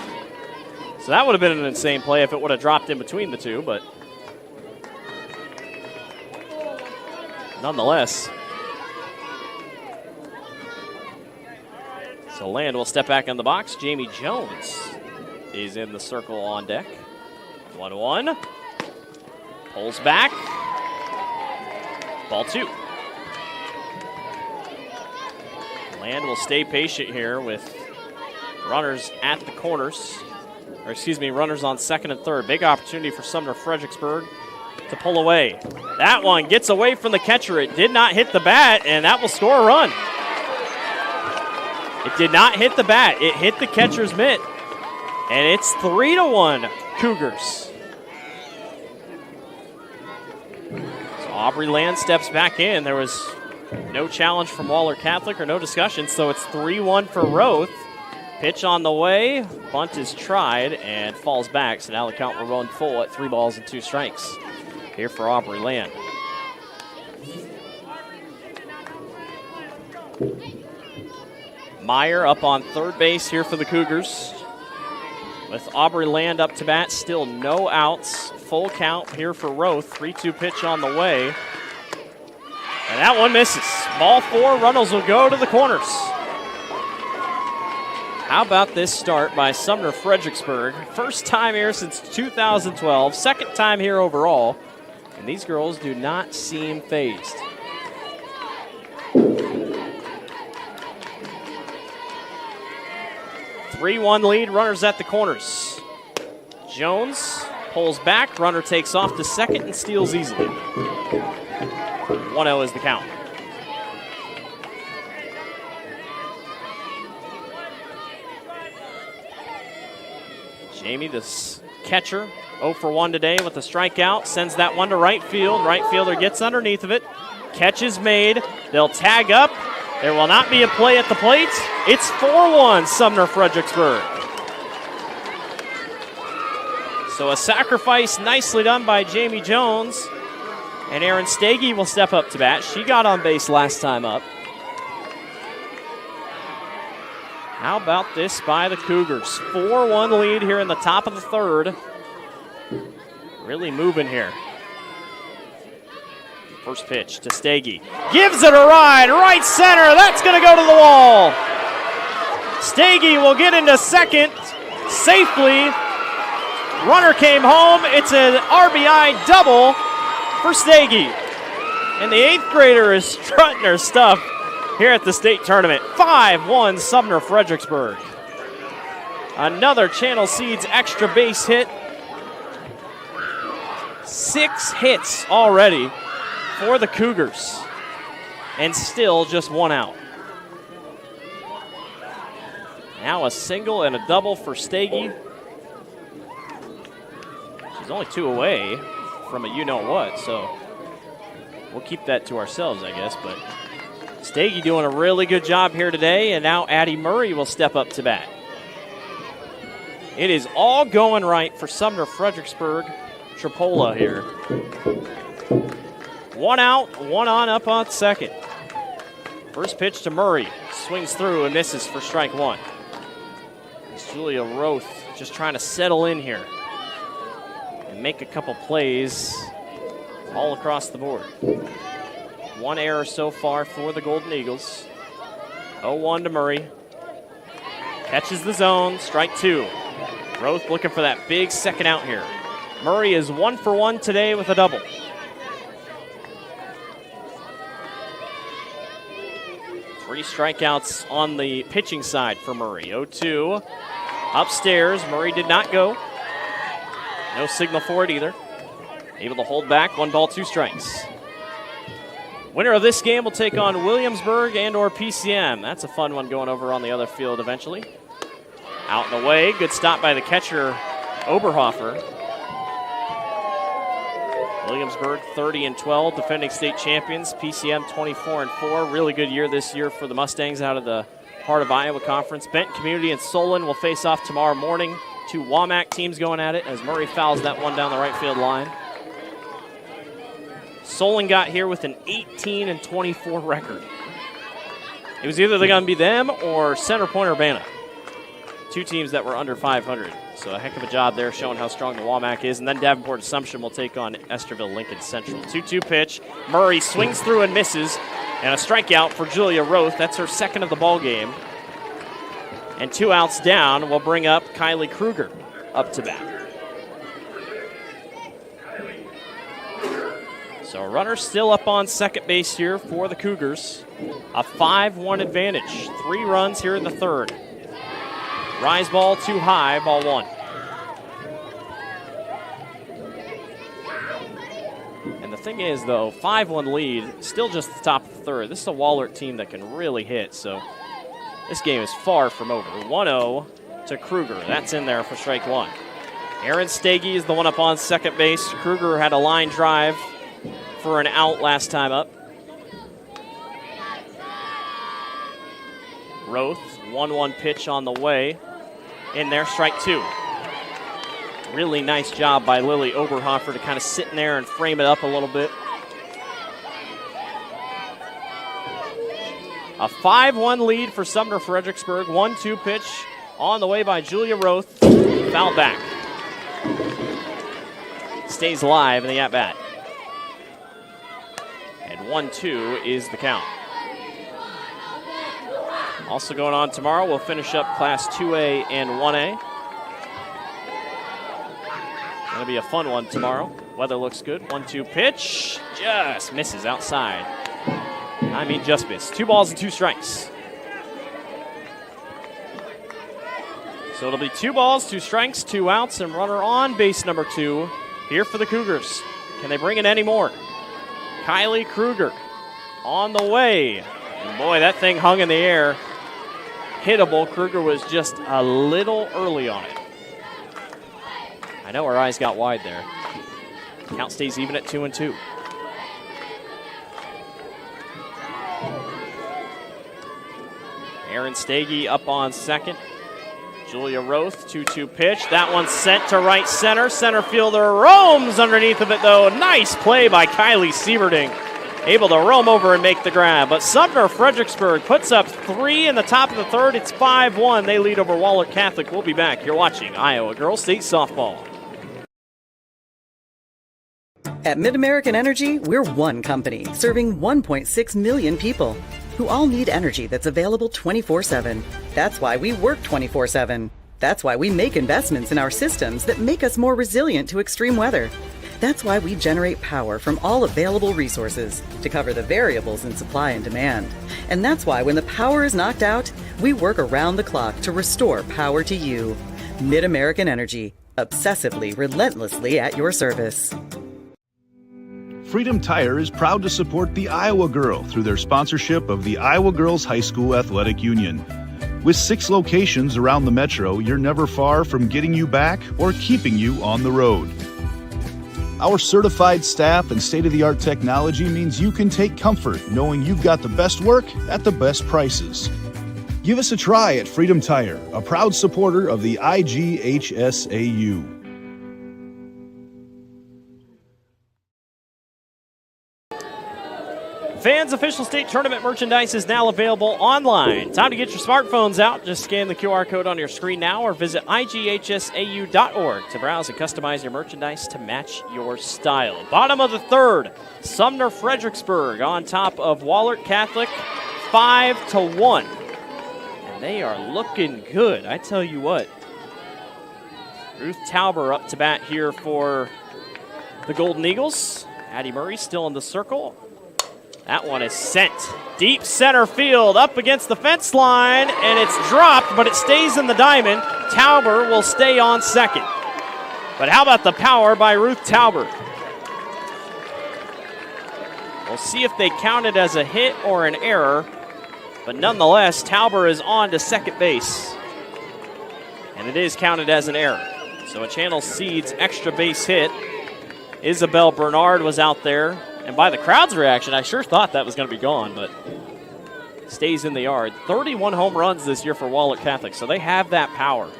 S12: So that would have been an insane play if it would have dropped in between the two, but nonetheless. So Land will step back in the box. Jamie Jones is in the circle on deck. 1-1. Pulls back. Ball 2. Land will stay patient here with runners at the corners. Or excuse me, runners on second and third. Big opportunity for Sumner-Fredericksburg to pull away. That one gets away from the catcher. It did not hit the bat, and that will score a run. It did not hit the bat. It hit the catcher's mitt. And it's 3-1 Cougars. So Aubrey Land steps back in. There was no challenge from Wahlert Catholic or no discussion, so it's 3-1 for Roth. Pitch on the way. Bunt is tried and falls back, so now the count will run full at 3 balls and 2 strikes here for Aubrey Land. Meyer up on third base here for the Cougars. With Aubrey Land up to bat, still no outs. Full count here for Roth. 3-2 pitch on the way. And that one misses. Ball 4, runners will go to the corners. How about this start by Sumner-Fredericksburg? First time here since 2012, second time here overall. And these girls do not seem phased. Three-1 lead, runners at the corners. Jones pulls back, runner takes off to second and steals easily. 1-0 is the count. Jamie, this catcher, 0 for 1 today with a strikeout, sends that one to right field. Right fielder gets underneath of it. Catch is made. They'll tag up. There will not be a play at the plate. It's 4-1 Sumner-Fredericksburg. So a sacrifice nicely done by Jamie Jones. And Erin Stagey will step up to bat. She got on base last time up. How about this by the Cougars? 4-1 lead here in the top of the third. Really moving here. First pitch to Stagey. Gives it a ride, right center. That's going to go to the wall. Stagey will get into second safely. Runner came home. It's an RBI double for Stagey. And the 8th grader is strutting her stuff here at the state tournament. 5-1 Sumner-Fredericksburg. Another Channel Seeds extra base hit. 6 hits already for the Cougars. And still just 1 out. Now a single and a double for Stagey. She's only 2 away from a you-know-what, so we'll keep that to ourselves, I guess. But Stagey doing a really good job here today, and now Addie Murray will step up to bat. It is all going right for Sumner-Fredericksburg. Tripolo here. 1 out, 1 on up on second. First pitch to Murray. Swings through and misses for strike 1. It's Julia Roth just trying to settle in here and make a couple plays all across the board. One error so far for the Golden Eagles. 0-1 to Murray. Catches the zone, strike two. Roth looking for that big second out here. Murray is 1 for 1 today with a double. Three strikeouts on the pitching side for Murray. 0-2. Upstairs, Murray did not go. No signal for it either. Able to hold back, 1 ball, 2 strikes. Winner of this game will take on Williamsburg and or PCM. That's a fun one going over on the other field eventually. Out and away, good stop by the catcher, Oberhofer. Williamsburg 30-12, defending state champions. PCM 24-4. Really good year this year for the Mustangs out of the heart of Iowa Conference. Benton Community and Solon will face off tomorrow morning. 2 WAMAC teams going at it as Murray fouls that one down the right field line. Solon got here with an 18-24 record. It was either going to be them or Center Point Urbana. 2 teams that were under 500. So a heck of a job there showing how strong the WAMAC is. And then Davenport Assumption will take on Esterville Lincoln Central. 2-2 pitch. Murray swings through and misses. And a strikeout for Julia Roth. That's her second of the ball game. And 2 outs down will bring up Kylie Kruger up to bat. So a runner still up on second base here for the Cougars. A 5-1 advantage. 3 runs here in the third. Rise ball too high, ball 1. And the thing is, though, 5-1 lead, still just the top of the third. This is a Wahlert team that can really hit, so this game is far from over. 1-0 to Kruger. That's in there for strike 1. Aaron Stagey is the one up on second base. Kruger had a line drive for an out last time up. Roth, 1-1 pitch on the way. In there, strike 2. Really nice job by Lily Oberhofer to kind of sit in there and frame it up a little bit. A 5-1 lead for Sumner-Fredericksburg. 1-2 pitch on the way by Julia Roth. Foul back. Stays live in the at-bat. And 1-2 is the count. Also going on tomorrow, we'll finish up Class 2A and 1A. Going to be a fun one tomorrow. Weather looks good. 1-2 pitch. Just misses outside. I mean, just missed. 2 balls and 2 strikes. So it'll be 2 balls, 2 strikes, 2 outs, and runner on base number 2 here for the Cougars. Can they bring in any more? Kylie Kruger on the way. And boy, that thing hung in the air. Hittable. Kruger was just a little early on it. I know our eyes got wide there. Count stays even at 2-2. Aaron Stagey up on second. Julia Roth, 2-2 pitch. That one's sent to right center. Center fielder roams underneath of it, though. Nice play by Kylie Sieverding. Able to roam over and make the grab. But Sumner-Fredericksburg puts up 3 in the top of the third. It's 5-1. They lead over Wahlert Catholic. We'll be back. You're watching Iowa Girls State Softball.
S1: At Mid-American Energy, we're one company serving 1.6 million people who all need energy that's available 24/7. That's why we work 24/7. That's why we make investments in our systems that make us more resilient to extreme weather. That's why we generate power from all available resources to cover the variables in supply and demand. And that's why when the power is knocked out, we work around the clock to restore power to you. Mid-American Energy, obsessively, relentlessly at your service.
S10: Freedom Tire is proud to support the Iowa Girl through their sponsorship of the Iowa Girls High School Athletic Union. With 6 locations around the metro, you're never far from getting you back or keeping you on the road. Our certified staff and state-of-the-art technology means you can take comfort knowing you've got the best work at the best prices. Give us a try at Freedom Tire, a proud supporter of the IGHSAU.
S12: Fans, official state tournament merchandise is now available online. Time to get your smartphones out. Just scan the QR code on your screen now or visit IGHSAU.org to browse and customize your merchandise to match your style. Bottom of the third, Sumner-Fredericksburg on top of Wahlert Catholic, 5-1. And they are looking good, I tell you what. Ruth Tauber up to bat here for the Golden Eagles. Addie Murray still in the circle. That one is sent deep center field up against the fence line, and it's dropped, but it stays in the diamond. Tauber will stay on second. But how about the power by Ruth Tauber? We'll see if they count it as a hit or an error, but nonetheless, Tauber is on to second base, and it is counted as an error. So a Channel Seeds extra base hit. Isabel Bernard was out there. And by the crowd's reaction, I sure thought that was going to be gone, but stays in the yard. 31 home runs this year for Wahlert Catholic, so they have that power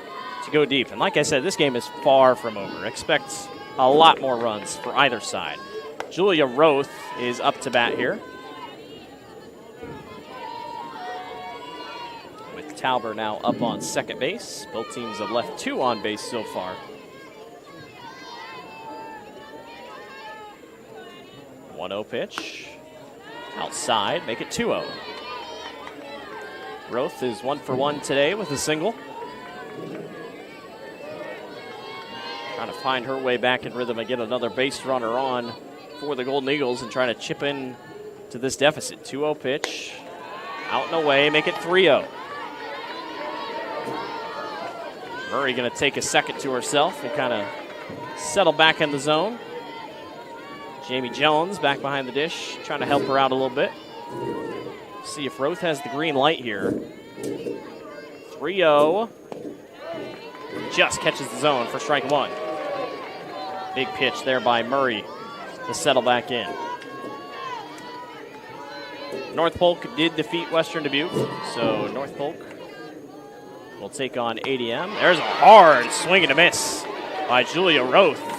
S12: to go deep. And like I said, this game is far from over. Expect a lot more runs for either side. Julia Roth is up to bat here, with Tauber now up on second base. Both teams have left two on base so far. 1-0 pitch. Outside, make it 2-0. Roth is 1 for 1 today with a single. Trying to find her way back in rhythm and get another base runner on for the Golden Eagles and trying to chip in to this deficit. 2-0 pitch. Out and away, make it 3-0. Murray going to take a second to herself and kind of settle back in the zone. Jamie Jones back behind the dish, trying to help her out a little bit. See if Roth has the green light here. 3-0. Just catches the zone for strike one. Big pitch there by Murray to settle back in. North Polk did defeat Western Dubuque, so North Polk will take on ADM. There's a hard swing and a miss by Julia Roth.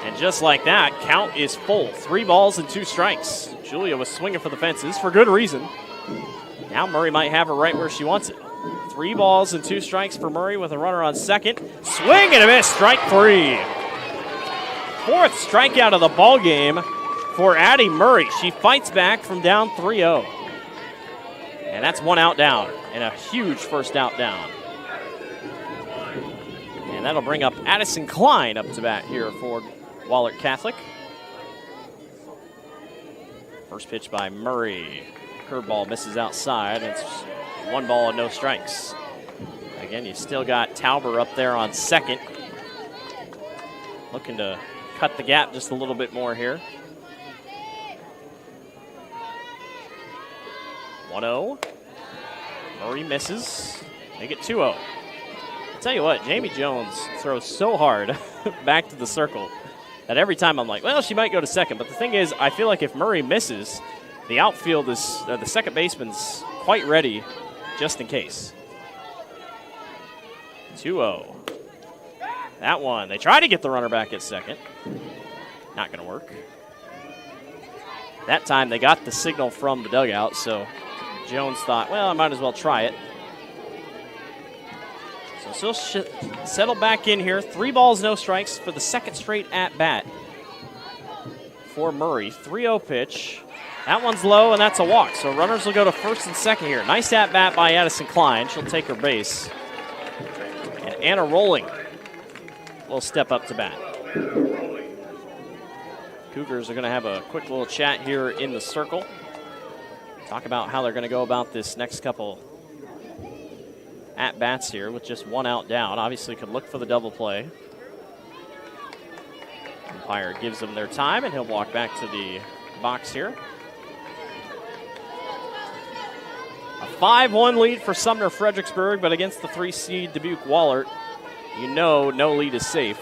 S12: And just like that, count is full. 3 balls and 2 strikes. Julia was swinging for the fences for good reason. Now Murray might have her right where she wants it. 3 balls and 2 strikes for Murray with a runner on second. Swing and a miss, strike 3. 4th strikeout of the ball game for Addie Murray. She fights back from down 3-0. And that's 1 out down and a huge first out down. And that'll bring up Addison Klein up to bat here for Wahlert Catholic. First pitch by Murray. Curveball misses outside. It's 1 ball and no strikes. Again, you still got Tauber up there on second. Looking to cut the gap just a little bit more here. 1-0. Murray misses. Make it 2-0. I'll tell you what, Jamie Jones throws so hard back to the circle that every time I'm like, well, she might go to second. But the thing is, I feel like if Murray misses, the outfield is, the second baseman's quite ready just in case. 2-0. That one, they try to get the runner back at second. Not going to work. That time they got the signal from the dugout, so Jones thought, well, I might as well try it. So she'll settle back in here. 3 balls, no strikes for the second straight at-bat for Murray. 3-0 pitch. That one's low, and that's a walk. So runners will go to first and second here. Nice at-bat by Addison Klein. She'll take her base. And Anna Rolling will step up to bat. Cougars are going to have a quick little chat here in the circle. Talk about how they're going to go about this next couple at-bats here with just 1 out down. Obviously could look for the double play. Umpire gives them their time, and he'll walk back to the box here. A 5-1 lead for Sumner-Fredericksburg, but against the 3-seed Dubuque Wahlert, you know no lead is safe.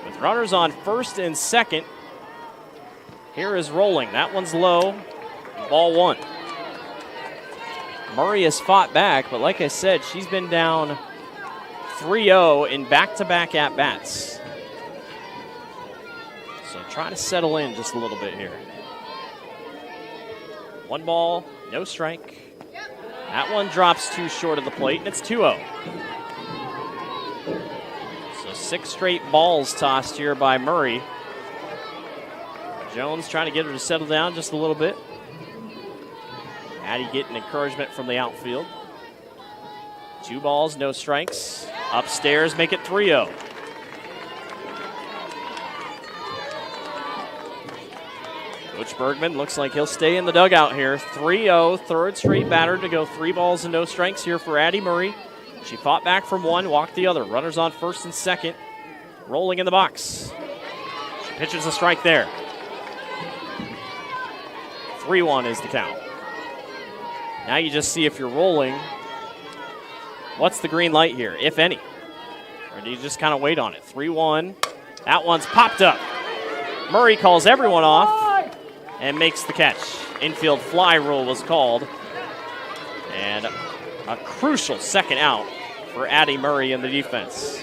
S12: With runners on first and second, here is Rolling. That one's low. Ball 1. Murray has fought back, but like I said, she's been down 3-0 in back-to-back at-bats. So trying to settle in just a little bit here. 1 ball, no strike. That one drops too short of the plate, and it's 2-0. So 6 straight balls tossed here by Murray. Jones trying to get her to settle down just a little bit. Addie getting encouragement from the outfield. 2 balls, no strikes. Upstairs, make it 3-0. Coach Bergman looks like he'll stay in the dugout here. 3-0, third straight batter to go 3 balls and no strikes here for Addie Murray. She fought back from 1, walked the other. Runners on first and second. Rolling in the box. She pitches a strike there. 3-1 is the count. Now you just see if you're rolling, what's the green light here, if any? Or do you just kind of wait on it? 3-1. That one's popped up. Murray calls everyone off and makes the catch. Infield fly rule was called. And a crucial second out for Addie Murray in the defense.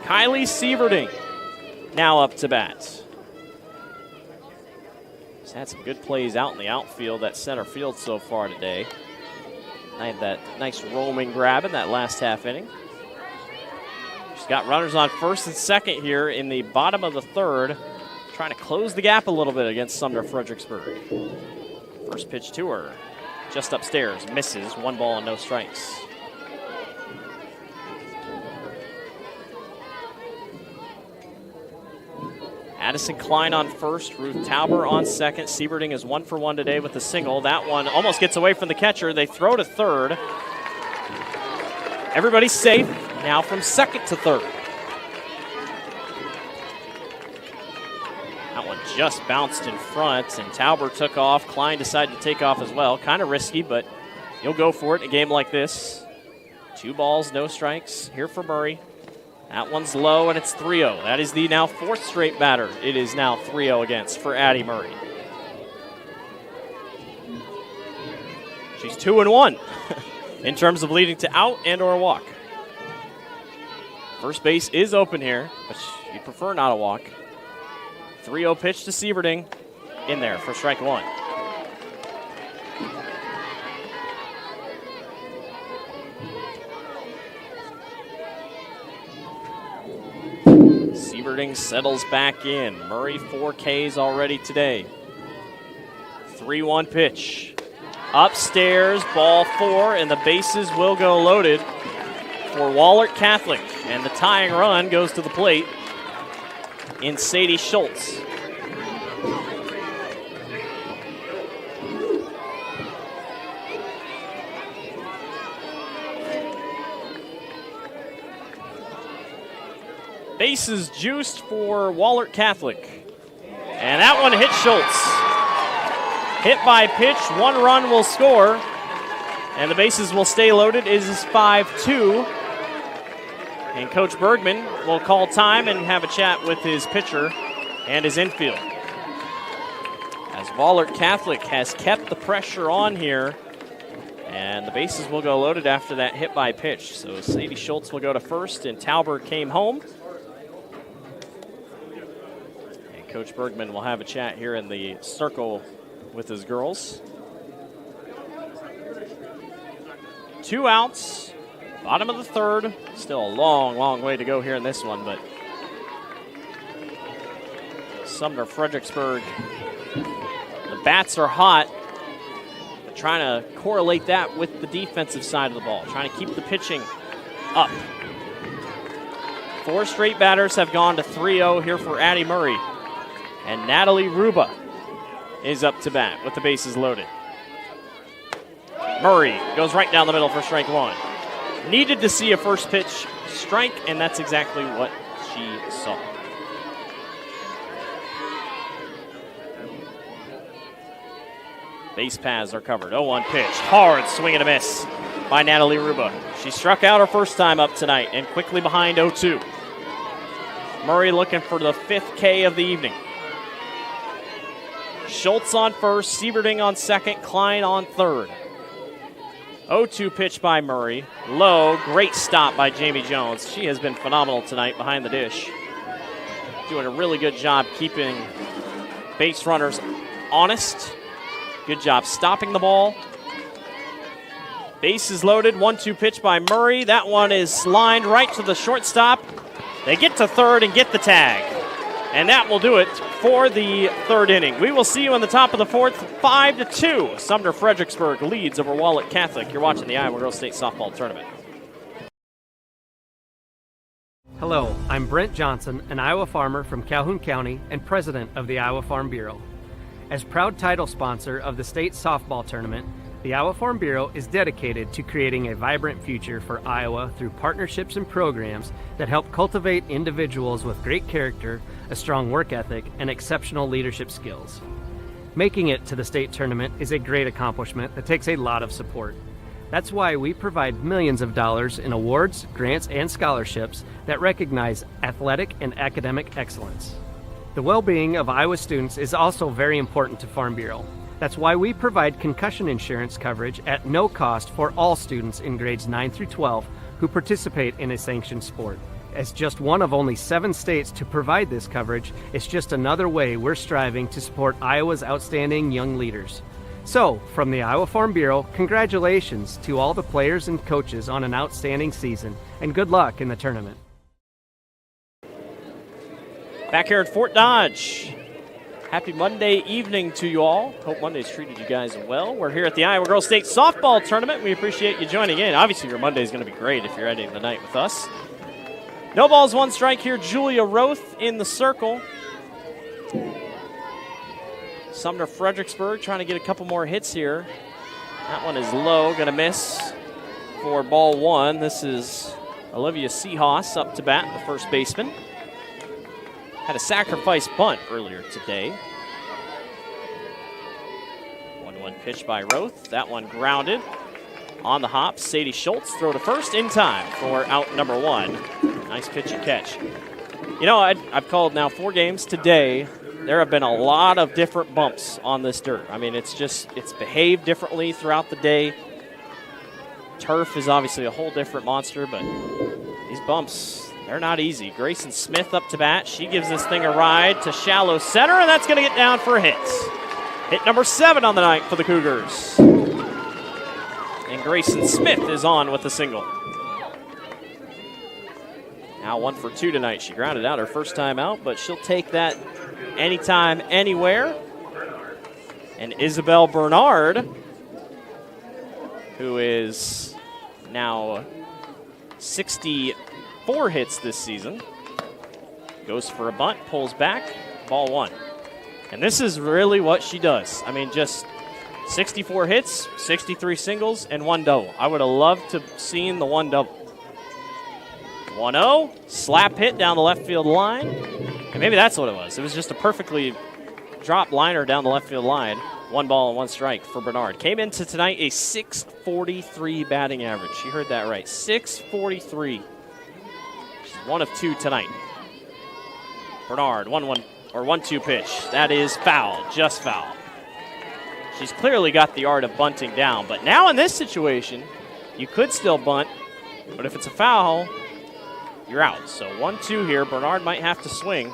S12: Kylie Sieverding now up to bat. She's had some good plays out in the outfield, that center field so far today. I had that nice roaming grab in that last half inning. She's got runners on first and second here in the bottom of the third, trying to close the gap a little bit against Sumner-Fredericksburg. First pitch to her, just upstairs, misses, 1 ball and no strikes. Addison Klein on first, Ruth Tauber on second. Sieverding is 1 for 1 today with a single. That one almost gets away from the catcher. They throw to third. Everybody's safe now from second to third. That one just bounced in front, and Tauber took off. Klein decided to take off as well. Kind of risky, but you'll go for it in a game like this. 2 balls, no strikes here for Murray. That one's low, and it's 3-0. That is the now 4th straight batter it is now 3-0 against for Addie Murray. She's 2-1 in terms of leading to out and or a walk. First base is open here, but you prefer not a walk. 3-0 pitch to Sieverding, in there for strike 1. Sieverding settles back in. Murray 4 Ks already today. 3-1 pitch. Upstairs, ball 4, and the bases will go loaded for Wahlert Catholic. And the tying run goes to the plate in Sadie Schultz. Bases juiced for Wahlert Catholic. And that one hit Schultz. Hit by pitch, 1 run will score. And the bases will stay loaded. It is 5-2. And Coach Bergman will call time and have a chat with his pitcher and his infield. As Wahlert Catholic has kept the pressure on here. And the bases will go loaded after that hit by pitch. So Sadie Schultz will go to first, and Tauber came home. And Coach Bergman will have a chat here in the circle with his girls. 2 outs, bottom of the third. Still a long, long way to go here in this one, but Sumner-Fredericksburg, the bats are hot. But trying to correlate that with the defensive side of the ball, trying to keep the pitching up. 4 straight batters have gone to 3-0 here for Addie Murray. And Natalie Ruba is up to bat with the bases loaded. Murray goes right down the middle for strike 1. Needed to see a first pitch strike, and that's exactly what she saw. Base paths are covered. 0-1 pitch. Hard swing and a miss by Natalie Ruba. She struck out her first time up tonight and quickly behind 0-2. Murray looking for the 5th K of the evening. Schultz on first, Sieverding on second, Klein on third. 0-2 pitch by Murray. Low, great stop by Jamie Jones. She has been phenomenal tonight behind the dish. Doing a really good job keeping base runners honest. Good job stopping the ball. Bases loaded, 1-2 pitch by Murray. That one is lined right to the shortstop. They get to third and get the tag. And that will do it for the third inning. We will see you in the top of the fourth, 5-2. Sumner-Fredericksburg leads over Wahlert Catholic. You're watching the Iowa Girls State Softball Tournament.
S11: Hello, I'm Brent Johnson, an Iowa farmer from Calhoun County and president of the Iowa Farm Bureau. As proud title sponsor of the state softball tournament, the Iowa Farm Bureau is dedicated to creating a vibrant future for Iowa through partnerships and programs that help cultivate individuals with great character, a strong work ethic, and exceptional leadership skills. Making it to the state tournament is a great accomplishment that takes a lot of support. That's why we provide millions of dollars in awards, grants, and scholarships that recognize athletic and academic excellence. The well-being of Iowa students is also very important to Farm Bureau. That's why we provide concussion insurance coverage at no cost for all students in grades 9 through 12 who participate in a sanctioned sport. As just one of only 7 states to provide this coverage, it's just another way we're striving to support Iowa's outstanding young leaders. So, from the Iowa Farm Bureau, congratulations to all the players and coaches on an outstanding season, and good luck in the tournament.
S12: Back here at Fort Dodge. Happy Monday evening to you all. Hope Monday's treated you guys well. We're here at the Iowa Girls State Softball Tournament. We appreciate you joining in. Obviously, your Monday is going to be great if you're ending the night with us. No balls, 1 strike here. Julia Roth in the circle. Sumner-Fredericksburg trying to get a couple more hits here. That one is low, going to miss for ball 1. This is Olivia Seahoss up to bat, the first baseman. Had a sacrifice bunt earlier today. 1-1 pitch by Roth. That one grounded. On the hop, Sadie Schultz throw to first in time for out number 1. Nice pitch and catch. You know, I've called now 4 games today. There have been a lot of different bumps on this dirt. I mean, it's behaved differently throughout the day. Turf is obviously a whole different monster, but these bumps, they're not easy. Grayson Smith up to bat. She gives this thing a ride to shallow center, and that's going to get down for a hit. Hit number 7 on the night for the Cougars. And Grayson Smith is on with a single. Now 1 for 2 tonight. She grounded out her first time out, but she'll take that anytime, anywhere. And Isabel Bernard, who is now 64 hits this season, goes for a bunt, pulls back, ball 1. And this is really what she does. I mean, just 64 hits, 63 singles, and 1 double. I would have loved to have seen the 1 double. 1-0, slap hit down the left field line. And maybe that's what it was. It was just a perfectly dropped liner down the left field line. 1 ball and 1 strike for Bernard. Came into tonight a .643 batting average. You heard that right, .643. She's 1 of 2 tonight. Bernard, 1-2 pitch. That is foul, just foul. She's clearly got the art of bunting down, but now in this situation, you could still bunt, but if it's a foul, you're out. So 1-2 here. Bernard might have to swing.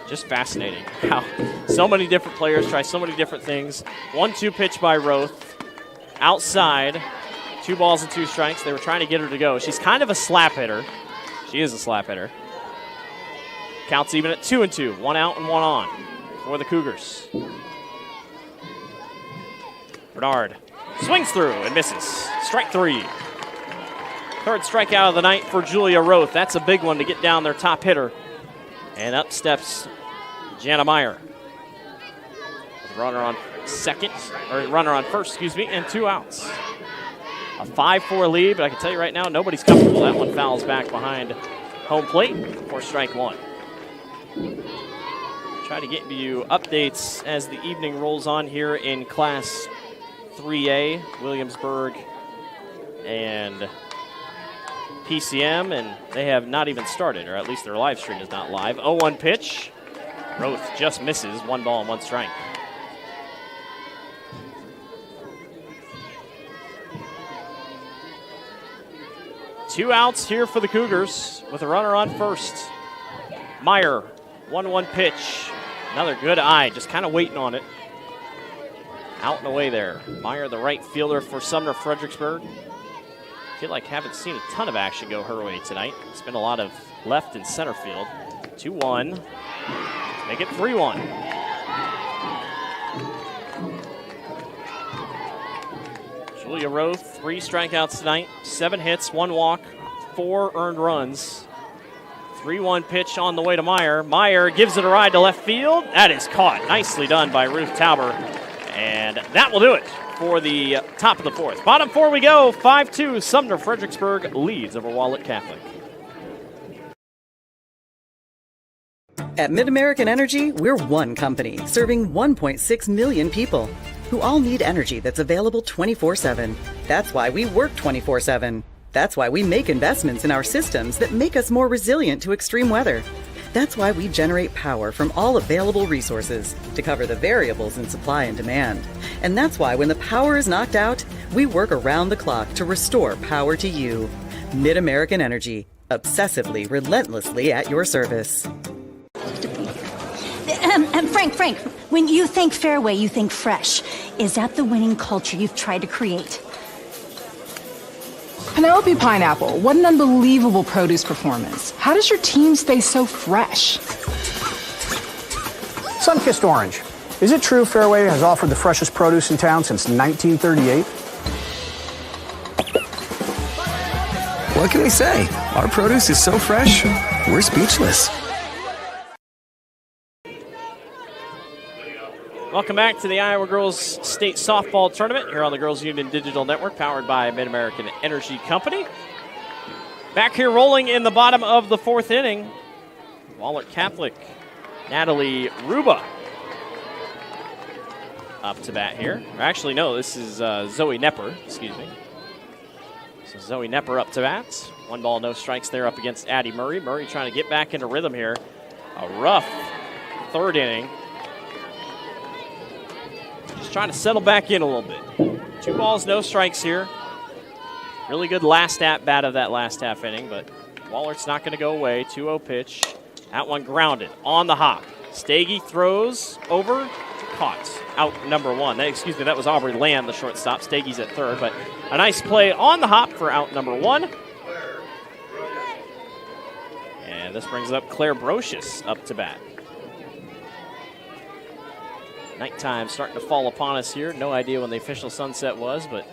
S12: Just fascinating how so many different players try so many different things. 1-2 pitch by Roth. Outside. 2 balls and 2 strikes. They were trying to get her to go. She's kind of a slap hitter. She is a slap hitter. Counts even at 2-2. 1 out and 1 on for the Cougars. Bernard swings through and misses. Strike 3. 3rd strikeout of the night for Julia Roth. That's a big one to get down their top hitter. And up steps Jana Meyer. With runner on first, and 2 outs. A 5-4 lead, but I can tell you right now, nobody's comfortable. That one fouls back behind home plate for strike 1. Try to get you updates as the evening rolls on here in Class 3A, Williamsburg and PCM, and they have not even started, or at least their live stream is not live. 0-1 pitch. Roth just misses. 1 ball and 1 strike. 2 outs here for the Cougars with a runner on first. Meyer, 1-1 pitch. Another good eye, just kind of waiting on it. Out and away there. Meyer, the right fielder for Sumner-Fredericksburg. Feel like haven't seen a ton of action go her way tonight. It's been a lot of left and center field. 2-1. Make it 3-1. Julia Rowe, 3 strikeouts tonight, 7 hits, 1 walk, 4 earned runs. 3-1 pitch on the way to Meyer. Meyer gives it a ride to left field. That is caught. Nicely done by Ruth Tauber. And that will do it for the top of the 4th. Bottom 4 we go. 5-2. Sumner-Fredericksburg leads over Wahlert Catholic.
S1: At Mid-American Energy, we're one company serving 1.6 million people who all need energy that's available 24/7. That's why we work 24/7. That's why we make investments in our systems that make us more resilient to extreme weather. That's why we generate power from all available resources to cover the variables in supply and demand. And that's why when the power is knocked out, we work around the clock to restore power to you. Mid-American Energy, obsessively, relentlessly at your service.
S4: Frank, when you think Fairway, you think fresh. Is that the winning culture you've tried to create?
S5: Penelope Pineapple, what an unbelievable produce performance. How does your team stay so fresh?
S6: Sun-kissed orange. Is it true Fairway has offered the freshest produce in town since 1938?
S7: What can we say? Our produce is so fresh, we're speechless.
S12: Welcome back to the Iowa Girls State Softball Tournament here on the Girls Union Digital Network, powered by Mid-American Energy Company. Back here rolling in the bottom of the 4th inning. Wahlert Catholic, Natalie Ruba up to bat here. Actually, no, this is Zoe Nepper, excuse me. So Zoe Nepper up to bat. 1 ball, no strikes there up against Addie Murray. Murray trying to get back into rhythm here. A rough 3rd inning. Trying to settle back in a little bit. 2 balls, no strikes here. Really good last at-bat of that last half inning, but Wallert's not going to go away. 2-0 pitch. That one grounded on the hop. Stagey throws over, caught. Out number 1. That was Aubrey Lamb, the shortstop. Stagey's at 3rd, but a nice play on the hop for out number 1. And this brings up Claire Brocious up to bat. Nighttime starting to fall upon us here. No idea when the official sunset was, but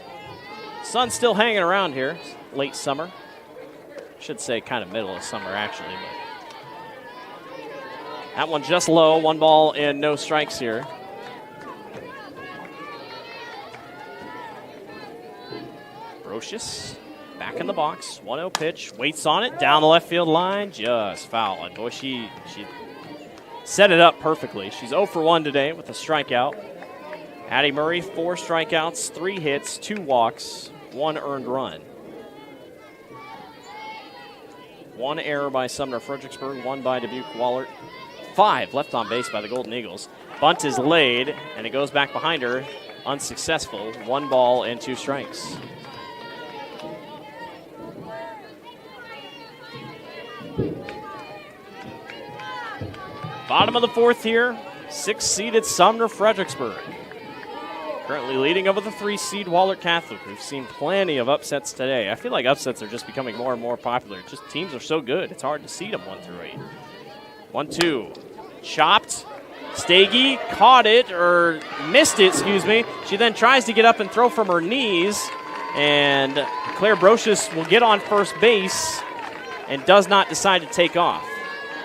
S12: sun's still hanging around here. Late summer. Should say kind of middle of summer, actually. But that one just low. 1 ball and no strikes here. Brocious back in the box. 1-0 pitch. Waits on it. Down the left field line. Just foul. And boy, she set it up perfectly. She's 0 for 1 today with a strikeout. Addie Murray, 4 strikeouts, 3 hits, 2 walks, 1 earned run. 1 error by Sumner-Fredericksburg, 1 by Dubuque Wahlert. 5 left on base by the Golden Eagles. Bunt is laid, and it goes back behind her. Unsuccessful. 1 ball and 2 strikes. Bottom of the 4th here, 6th-seeded Sumner-Fredericksburg. Currently leading over the 3-seed Wahlert Catholic. We've seen plenty of upsets today. I feel like upsets are just becoming more and more popular. Just teams are so good, it's hard to seed them 1 through 8. 1-2, chopped. Stagey caught it, or missed it, excuse me. She then tries to get up and throw from her knees, and Claire Brocious will get on first base and does not decide to take off.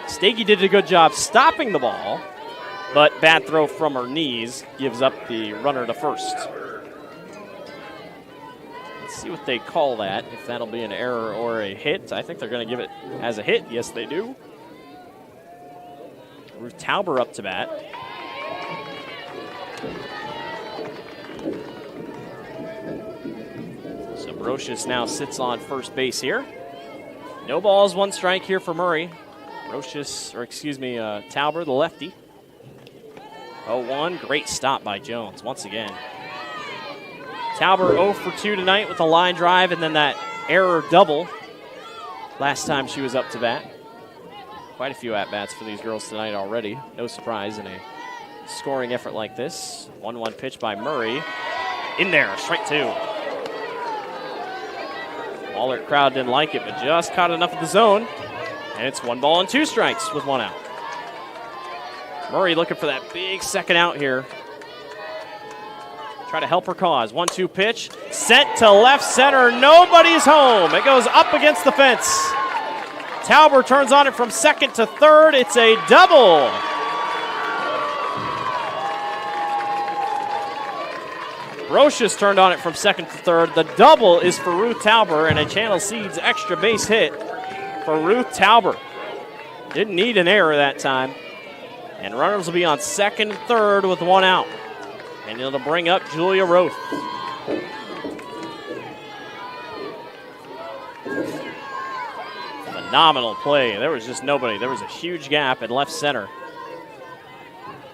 S12: Stagey did a good job stopping the ball, but bad throw from her knees gives up the runner to first. Let's see what they call that, if that'll be an error or a hit. I think they're going to give it as a hit. Yes, they do. Ruth Tauber up to bat. So Brocious now sits on first base here. No balls, 1 strike here for Murray. Tauber, the lefty. 0-1, great stop by Jones once again. Tauber 0 for 2 tonight with a line drive and then that error double. last time she was up to bat. Quite a few at-bats for these girls tonight already. No surprise in a scoring effort like this. 1-1 pitch by Murray. In there, strike 2. Wahlert crowd didn't like it, but just caught enough of the zone. And it's 1 ball and 2 strikes with 1 out. Murray looking for that big second out here. Try to help her cause. 1-2 pitch. Sent to left center. Nobody's home. It goes up against the fence. Tauber turns on it from second to third. It's a double. Brocious turned on it from second to third. The double is for Ruth Tauber, and a Channel Seeds extra base hit for Ruth Tauber. Didn't need an error that time. And runners will be on second and third with 1 out. And it'll bring up Julia Roth. Phenomenal play. There was just nobody. There was a huge gap in left center.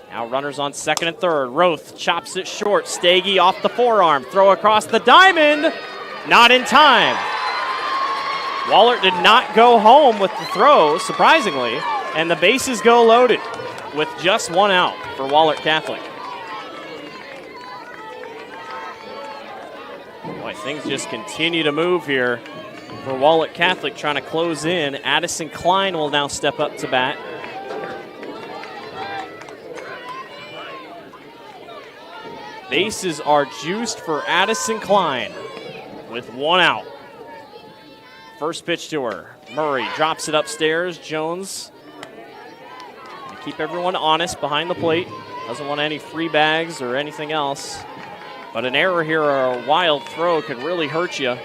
S12: Now runners on second and third. Roth chops it short. Stagey off the forearm. Throw across the diamond. Not in time. Wahlert did not go home with the throw, surprisingly. And the bases go loaded with just 1 out for Wahlert Catholic. Boy, things just continue to move here for Wahlert Catholic, trying to close in. Addison Klein will now step up to bat. Bases are juiced for Addison Klein with 1 out. First pitch to her. Murray drops it upstairs. Jones, to keep everyone honest behind the plate. Doesn't want any free bags or anything else. But an error here or a wild throw could really hurt you.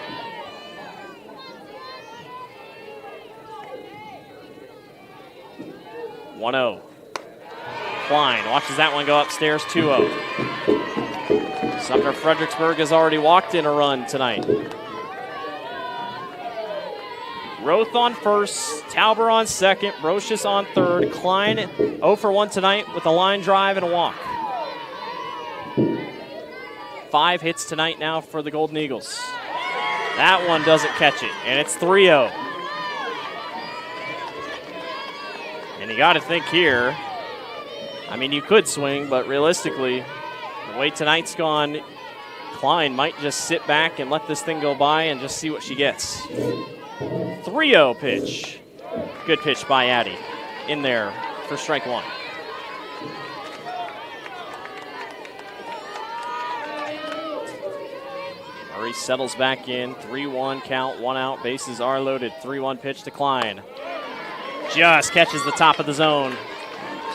S12: (1-0). Klein watches that one go upstairs. 2-0. Sumner-Fredericksburg has already walked in a run tonight. Roth on first, Tauber on second, Brocious on third. Klein 0 for 1 tonight with a line drive and a walk. 5 hits tonight now for the Golden Eagles. That one doesn't catch it, and it's 3-0. And you got to think here, I mean, you could swing, but realistically, the way tonight's gone, Klein might just sit back and let this thing go by and just see what she gets. 3-0 pitch. Good pitch by Addie. In there for strike 1. Murray settles back in. 3-1 count, 1 out. Bases are loaded. 3-1 pitch to Klein. Just catches the top of the zone.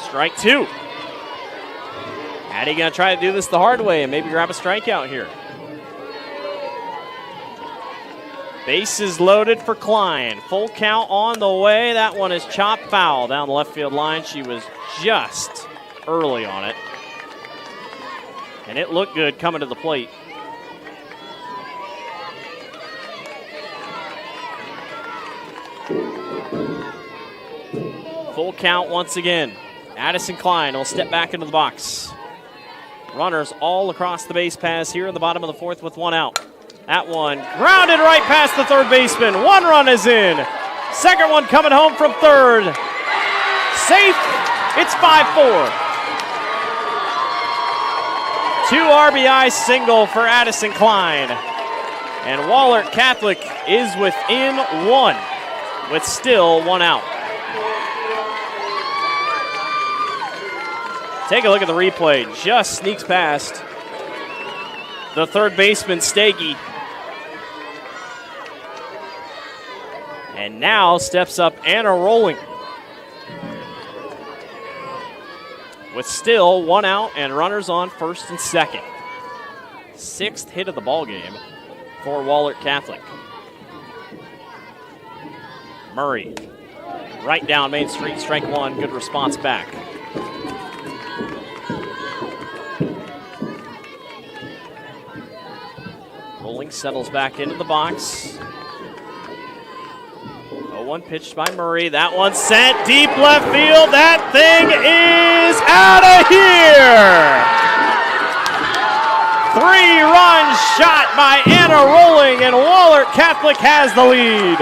S12: Strike 2. Addie going to try to do this the hard way and maybe grab a strikeout here. Bases loaded for Klein. Full count on the way. That one is chopped foul down the left field line. She was just early on it. And it looked good coming to the plate. Full count once again. Addison Klein will step back into the box. Runners all across the base paths here in the bottom of the 4th with 1 out. That one grounded right past the third baseman. 1 run is in. Second one coming home from third. Safe. It's 5-4. 2 RBI single for Addison Klein. And Wahlert Catholic is within 1 with still 1 out. Take a look at the replay. Just sneaks past the third baseman, Stagey. And now steps up Anna Rolling. With still 1 out and runners on first and second. 6th hit of the ball game for Wahlert Catholic. Murray, right down Main Street, strike 1. Good response back. Rolling settles back into the box. 0-1 pitched by Murray. That one sent deep left field. That thing is out of here. 3-run shot by Anna Rolling, and Wahlert Catholic has the lead.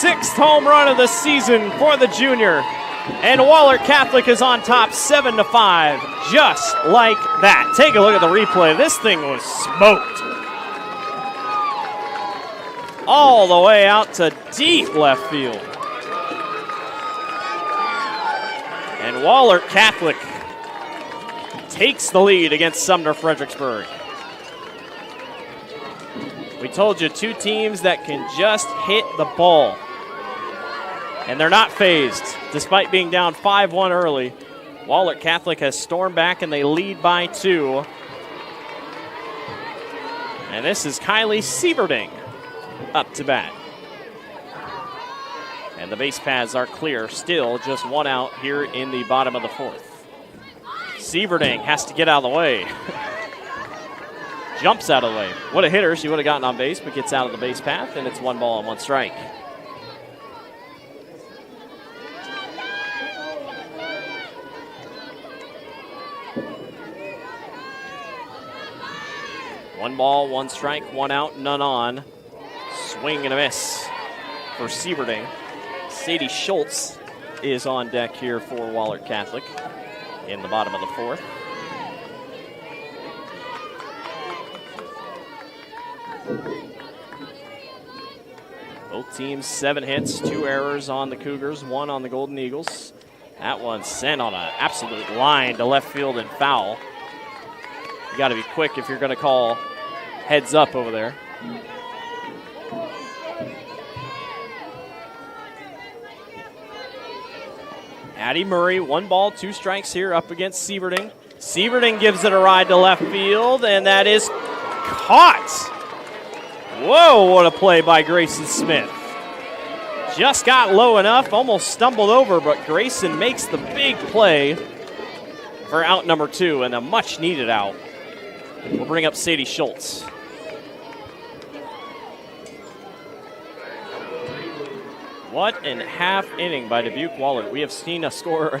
S12: 6th home run of the season for the junior. And Wahlert Catholic is on top 7-5, just like that. Take a look at the replay. This thing was smoked. All the way out to deep left field. And Wahlert Catholic takes the lead against Sumner-Fredericksburg. We told you, two teams that can just hit the ball. And they're not phased. Despite being down 5-1 early, Wahlert Catholic has stormed back and they lead by 2. And this is Kylie Sieverding up to bat. And the base paths are clear. Still just 1 out here in the bottom of the 4th. Sieverding has to get out of the way. Jumps out of the way. What a hitter. She would have gotten on base, but gets out of the base path, and it's 1 ball and 1 strike. One ball, 1 strike, 1 out, none on. Swing and a miss for Sieverding. Sadie Schultz is on deck here for Wahlert Catholic in the bottom of the 4th. Both teams 7 hits, 2 errors on the Cougars, 1 on the Golden Eagles. That one sent on an absolute line to left field and foul. You got to be quick if you're going to call heads up over there. Addie Murray, 1 ball, 2 strikes here up against Sieverding. Sieverding gives it a ride to left field, and that is caught. Whoa, what a play by Grayson Smith. Just got low enough, almost stumbled over, but Grayson makes the big play for out number 2, and a much-needed out. We'll bring up Sadie Schultz. What an half inning by Dubuque Wahlert. We have seen a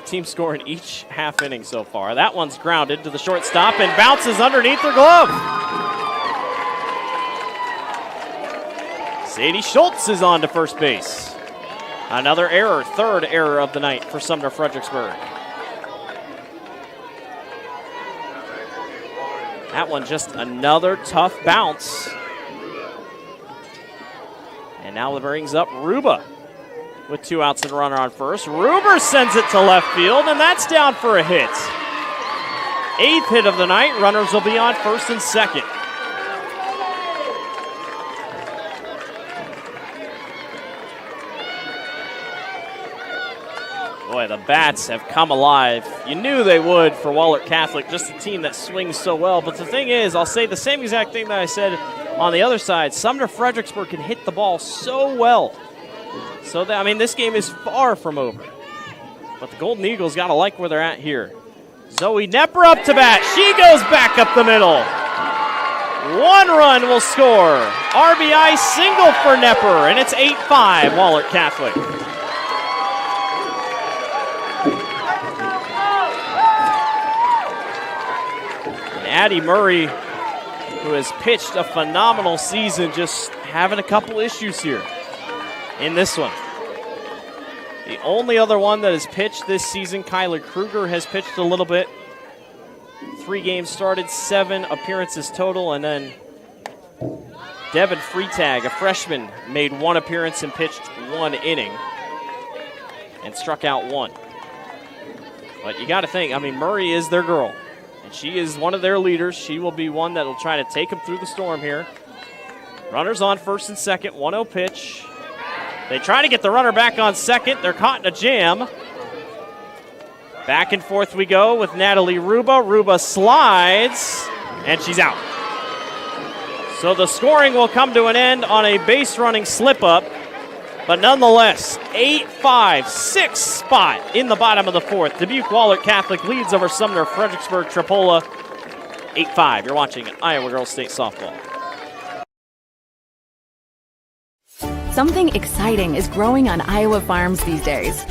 S12: team score in each half inning so far. That one's grounded to the shortstop and bounces underneath her glove. Sadie Schultz is on to first base. Another error, 3rd error of the night for Sumner-Fredericksburg. That one just another tough bounce. And now it brings up Ruba with 2 outs and a runner on first. Ruber sends it to left field, and that's down for a hit. 8th hit of the night. Runners will be on first and second. Boy, the bats have come alive. You knew they would for Wahlert Catholic, just a team that swings so well. But the thing is, I'll say the same exact thing that I said on the other side. Sumner-Fredericksburg can hit the ball so well. So, that, I mean, this game is far from over. But the Golden Eagles got to like where they're at here. Zoe Nepper up to bat. She goes back up the middle. 1 run will score. RBI single for Nepper, and it's 8-5 Wahlert Catholic. And Addie Murray, who has pitched a phenomenal season, just having a couple issues here in this one. The only other one that has pitched this season, Kyler Kruger, has pitched a little bit. 3 games started, 7 appearances total, and then Devin Freitag, a freshman, made 1 appearance and pitched 1 inning and struck out 1. But you got to think, I mean, Murray is their girl, and she is one of their leaders. She will be one that will try to take them through the storm here. Runners on first and second, 1-0 pitch. They try to get the runner back on second. They're caught in a jam. Back and forth we go with Natalie Ruba. Ruba slides, and she's out. So the scoring will come to an end on a base-running slip-up. But nonetheless, 8-5, 6th spot in the bottom of the 4th. Dubuque Wahlert Catholic leads over Sumner-Fredericksburg Tripoli 8-5. You're watching Iowa Girls State Softball.
S14: Something exciting is growing on Iowa farms these days.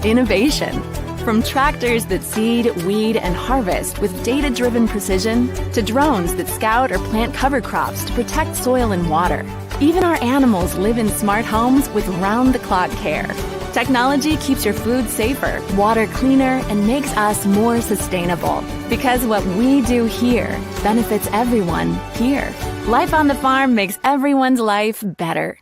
S14: Innovation. From tractors that seed, weed, and harvest with data-driven precision to drones that scout or plant cover crops to protect soil and water. Even our animals live in smart homes with round-the-clock care. Technology keeps your food safer, water cleaner, and makes us more sustainable. Because what we do here benefits everyone here. Life on the farm makes everyone's life better.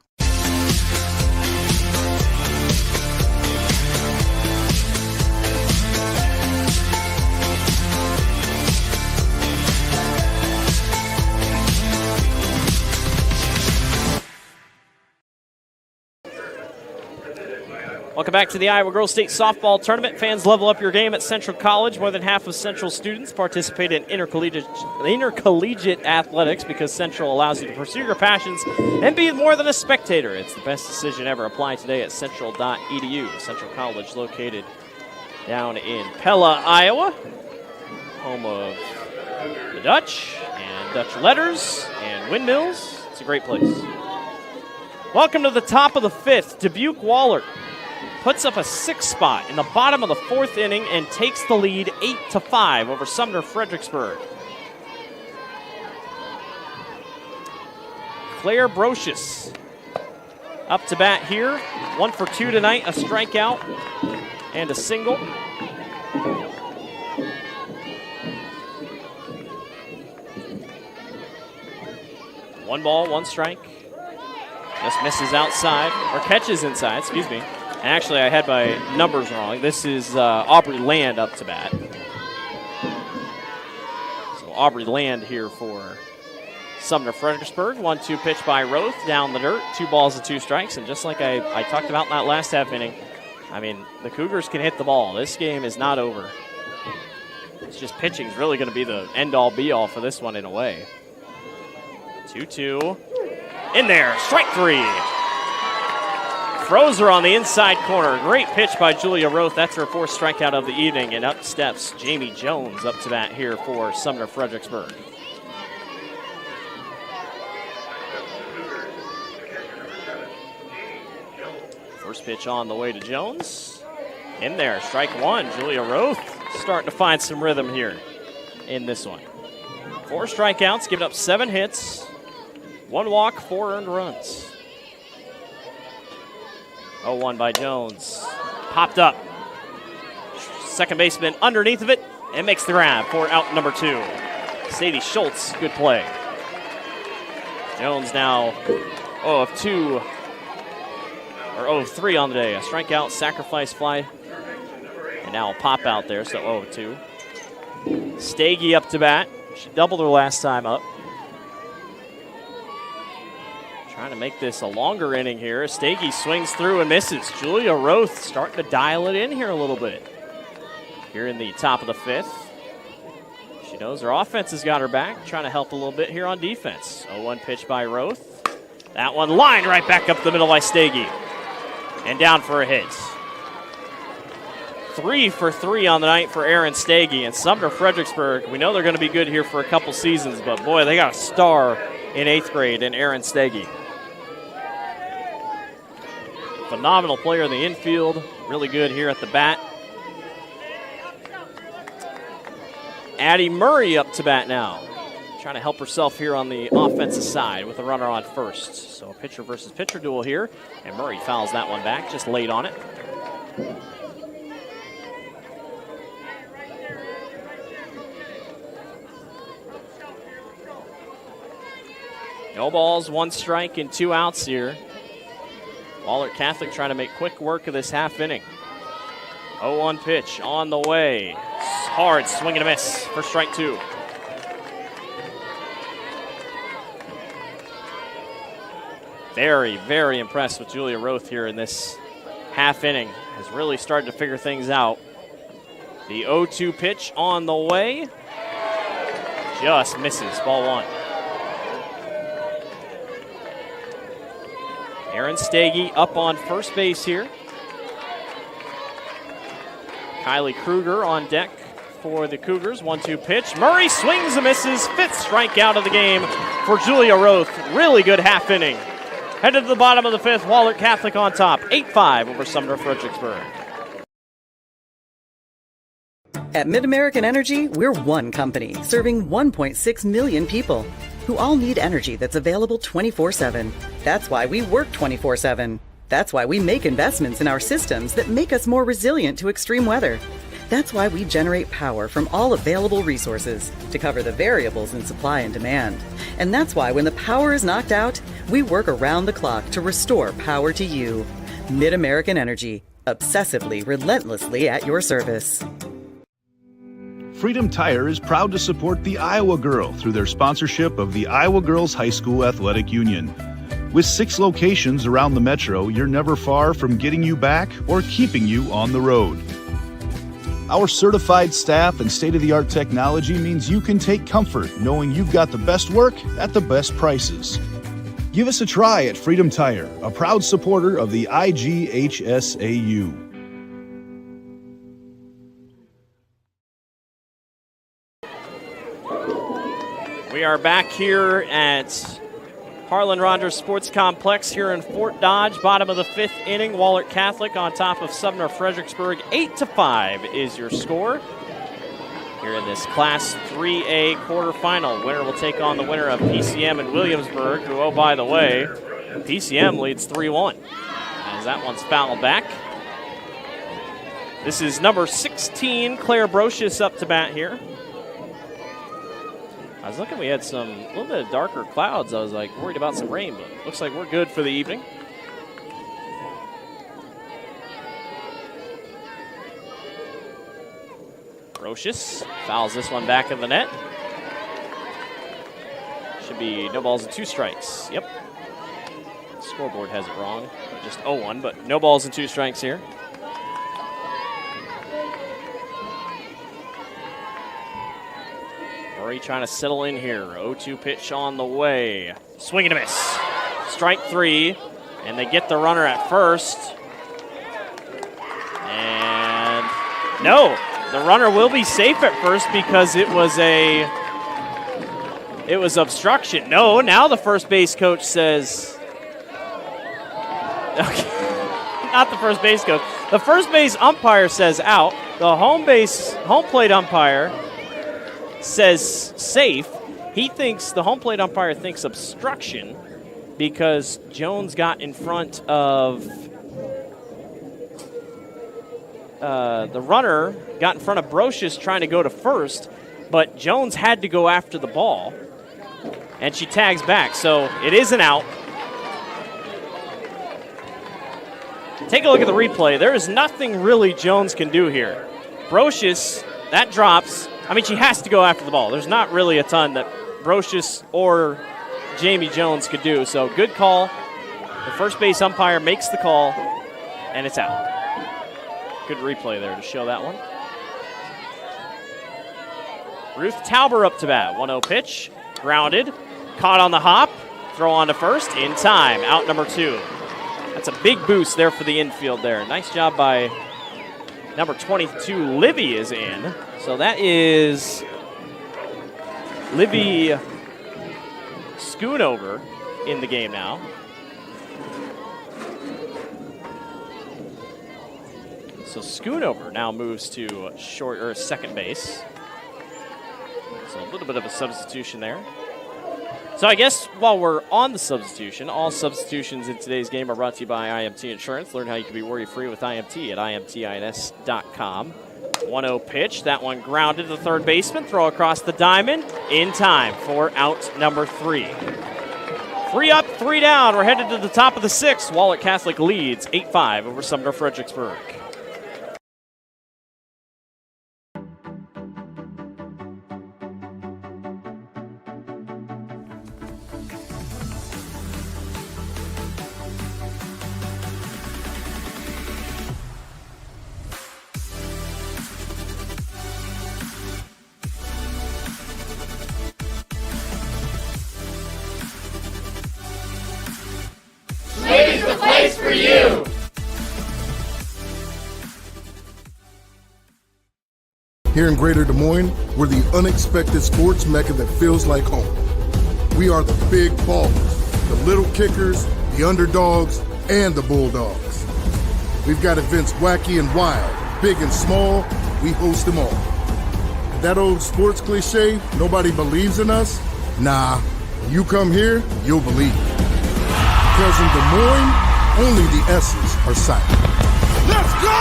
S12: Welcome back to the Iowa Girls State Softball Tournament. Fans, level up your game at Central College. More than half of Central students participate in intercollegiate athletics because Central allows you to pursue your passions and be more than a spectator. It's the best decision ever. Apply today at central.edu. Central College located down in Pella, Iowa, home of the Dutch and Dutch letters and windmills. It's a great place. Welcome to the top of the fifth. Dubuque Wahlert puts up a 6th spot in the bottom of the 4th inning and takes the lead 8-5 over Sumner-Fredericksburg. Claire Brocious up to bat here. 1 for 2 tonight, a strikeout and a single. One ball, one strike. Just misses outside, or catches inside, excuse me. And actually, I had my numbers wrong. This is Aubrey Land up to bat. So Aubrey Land here for Sumner-Fredericksburg. 1-2 pitch by Roth down the dirt. 2 balls and 2 strikes. And just like I talked about in that last half inning, I mean, the Cougars can hit the ball. This game is not over. It's just pitching is really going to be the end-all, be-all for this one in a way. 2-2. In there, strike 3. Frozer on the inside corner. Great pitch by Julia Roth. That's her 4th strikeout of the evening. And up steps Jamie Jones up to bat here for Sumner-Fredericksburg. First pitch on the way to Jones. In there, strike 1. Julia Roth starting to find some rhythm here in this one. 4 strikeouts, giving up 7 hits. 1 walk, 4 earned runs. 0-1 by Jones. Popped up. Second baseman underneath of it and makes the grab for out number 2. Sadie Schultz, good play. Jones now 0 of 2, or 0 of 3 on the day. A strikeout, sacrifice fly, and now a pop out there, so 0 of 2. Stagey up to bat. She doubled her last time up. Trying to make this a longer inning here. Stagey swings through and misses. Julia Roth starting to dial it in here a little bit. Here in the top of the 5th. She knows her offense has got her back. Trying to help a little bit here on defense. 0-1 pitch by Roth. That one lined right back up the middle by Stagey. And down for a hit. 3 for 3 on the night for Erin Stagey. And Sumner-Fredericksburg, we know they're going to be good here for a couple seasons, but boy, they got a star in 8th grade in Erin Stagey. Phenomenal player in the infield. Really good here at the bat. Addie Murray up to bat now. Trying to help herself here on the offensive side with a runner on first. So a pitcher versus pitcher duel here. And Murray fouls that one back, just late on it. No balls, 1 strike, and 2 outs here. Wahlert Catholic trying to make quick work of this half inning. 0-1 pitch on the way. Hard swing and a miss for strike 2. Very, very impressed with Julia Roth here in this half inning. Has really started to figure things out. The 0-2 pitch on the way. Just misses, ball 1. Erin Stagey up on first base here. Kylie Kruger on deck for the Cougars. 1-2 pitch. Murray swings and misses. 5th strikeout of the game for Julia Roth. Really good half inning. Headed to the bottom of the 5th. Wahlert Catholic on top. 8-5 over Sumner-Fredericksburg.
S1: At Mid-American Energy, we're one company serving 1.6 million people who all need energy that's available 24/7. That's why we work 24/7. That's why we make investments in our systems that make us more resilient to extreme weather. That's why we generate power from all available resources to cover the variables in supply and demand. And that's why when the power is knocked out, we work around the clock to restore power to you. Mid-American Energy, obsessively, relentlessly at your service.
S10: Freedom Tire is proud to support the Iowa Girl through their sponsorship of the Iowa Girls High School Athletic Union. With 6 locations around the metro, you're never far from getting you back or keeping you on the road. Our certified staff and state-of-the-art technology means you can take comfort knowing you've got the best work at the best prices. Give us a try at Freedom Tire, a proud supporter of the IGHSAU.
S12: We are back here at Harlan Rogers Sports Complex here in Fort Dodge, bottom of the 5th inning. Wahlert Catholic on top of Sumner-Fredericksburg. 8-5 is your score here in this Class 3A quarterfinal. Winner will take on the winner of PCM and Williamsburg, who, oh, by the way, PCM leads 3-1 as that one's fouled back. This is number 16, Claire Brocious, up to bat here. I was looking, we had a little bit of darker clouds. I was like worried about some rain, but looks like we're good for the evening. Brocious fouls this one back in the net. Should be no balls and 2 strikes. Yep. Scoreboard has it wrong. Just 0-1, but no balls and 2 strikes here. Murray trying to settle in here. 0-2 pitch on the way. Swing and a miss. Strike 3, and they get the runner at first. And no, the runner will be safe at first because it was obstruction. No, now the first base coach says, okay, not the first base coach. The first base umpire says out. The home plate umpire says safe. The home plate umpire thinks obstruction because Jones got in front of the runner, got in front of Brocious trying to go to first, but Jones had to go after the ball, and she tags back. So it is an out. Take a look at the replay. There is nothing really Jones can do here. Brocious, that drops. I mean, she has to go after the ball. There's not really a ton that Brocious or Jamie Jones could do. So good call. The first base umpire makes the call, and it's out. Good replay there to show that one. Ruth Tauber up to bat. 1-0 pitch. Grounded. Caught on the hop. Throw on to first. In time. Out number 2. That's a big boost there for the infield there. Nice job by number 22. Livy is in. So that is Livy Schoonover in the game now. So Schoonover now moves to second base. So a little bit of a substitution there. So I guess while we're on the substitution, all substitutions in today's game are brought to you by IMT Insurance. Learn how you can be worry-free with IMT at imtins.com. 1-0 pitch. That one grounded to the third baseman. Throw across the diamond. In time for out number 3. 3 up, 3 down. We're headed to the top of the 6th. Wahlert Catholic leads 8-5 over Sumner-Fredericksburg.
S13: Swing's the place for you!
S2: Here in Greater Des Moines, we're the unexpected sports mecca that feels like home. We are the big ballers, the little kickers, the underdogs, and the bulldogs. We've got events wacky and wild, big and small, we host them all. That old sports cliche, nobody believes in us? Nah, when you come here, you'll believe. Because in Des Moines, only the S's are silent. Let's go!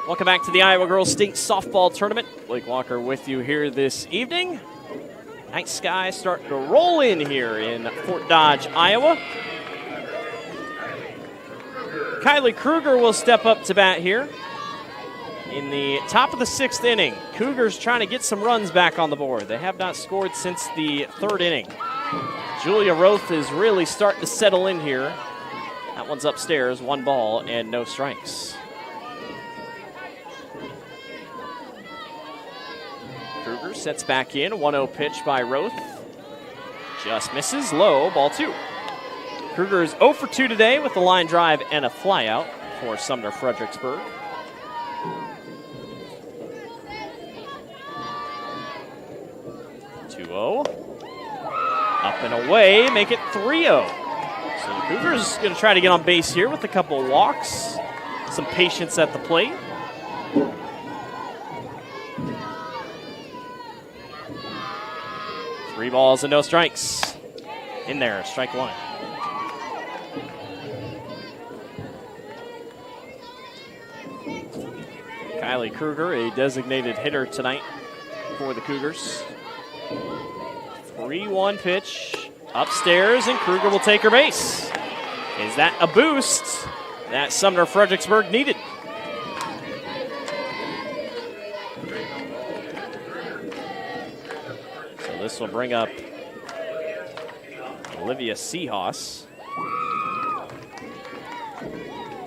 S12: Welcome back to the Iowa Girls State Softball Tournament. Blake Walker with you here this evening. Night sky starting to roll in here in Fort Dodge, Iowa. Kylie Kruger will step up to bat here in the top of the 6th inning. Cougars trying to get some runs back on the board. They have not scored since the 3rd inning. Julia Roth is really starting to settle in here. That one's upstairs, 1 ball and no strikes. Kruger sets back in, 1-0 pitch by Roth. Just misses, low, ball 2. Kruger is 0 for 2 today with a line drive and a flyout for Sumner-Fredericksburg. 2-0. Up and away, make it 3-0. So the Cougars going to try to get on base here with a couple walks, some patience at the plate. Three balls and no strikes. In there, strike 1. Kylie Kruger, a designated hitter tonight for the Cougars. 3-1 pitch upstairs, and Kruger will take her base. Is that a boost that Sumner-Fredericksburg needed? So this will bring up Olivia Seahawes.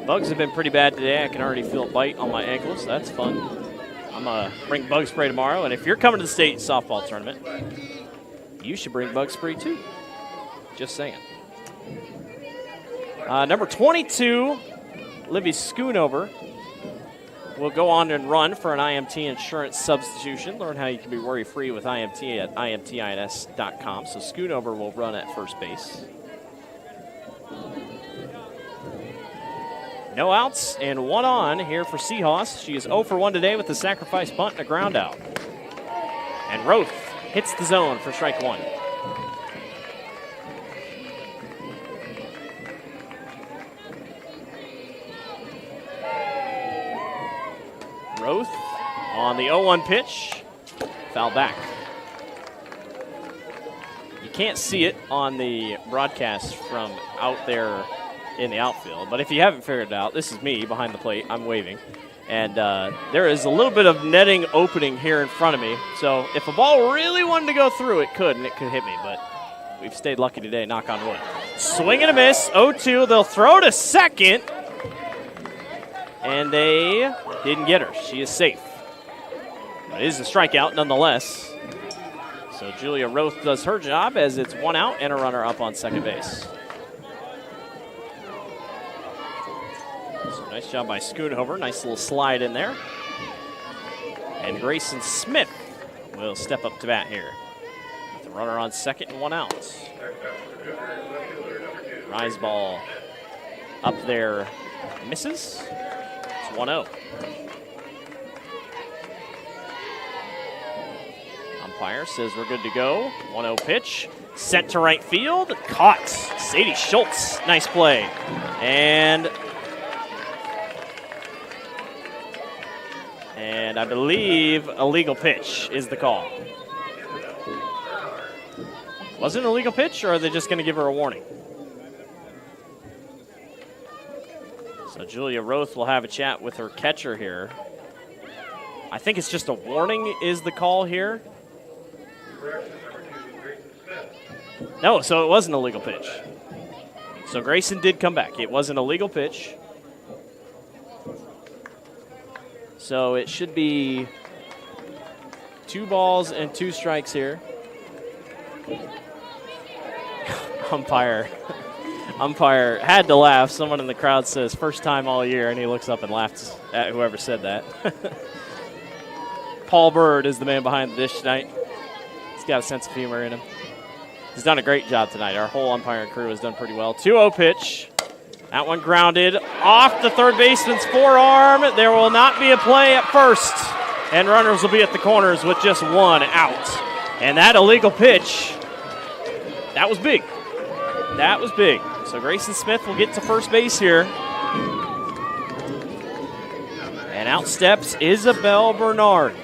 S12: Bugs have been pretty bad today. I can already feel a bite on my ankles. That's fun. I'm going to bring bug spray tomorrow. And if you're coming to the state softball tournament, you should bring bug spray too. Just saying. Number 22, Livy Schoonover, will go on and run for an IMT insurance substitution. Learn how you can be worry-free with IMT at imtins.com. So Schoonover will run at first base. No outs and 1 on here for Seahawes. She is 0 for 1 today with the sacrifice bunt and a ground out. And Roth hits the zone for strike 1. Roth on the 0-1 pitch. Foul back. You can't see it on the broadcast from out there in the outfield, but if you haven't figured it out, this is me behind the plate. I'm waving. And there is a little bit of netting opening here in front of me. So if a ball really wanted to go through, it could, and it could hit me. But we've stayed lucky today, knock on wood. Swing and a miss, 0-2. They'll throw to second. And they didn't get her. She is safe. But it is a strikeout nonetheless. So Julia Roth does her job as it's 1 out and a runner up on second base. So nice job by Schoonover. Nice little slide in there. And Grayson Smith will step up to bat here. With the runner on second and 1 out. Rise ball up there. Misses. It's 1-0. Umpire says we're good to go. 1-0 pitch. Sent to right field. Caught. Sadie Schultz. Nice play. And I believe a legal pitch is the call. Was it an illegal pitch, or are they just going to give her a warning? So Julia Roth will have a chat with her catcher here. I think it's just a warning is the call here. No, so it wasn't a legal pitch. So Grayson did come back. It was an illegal pitch. So it should be 2 balls and 2 strikes here. Umpire had to laugh. Someone in the crowd says, first time all year, and he looks up and laughs at whoever said that. Paul Bird is the man behind the dish tonight. He's got a sense of humor in him. He's done a great job tonight. Our whole umpiring crew has done pretty well. 2-0 pitch. That one grounded off the third baseman's forearm. There will not be a play at first. And runners will be at the corners with just 1 out. And that illegal pitch, that was big. That was big. So Grayson Smith will get to first base here. And out steps Isabel Bernard,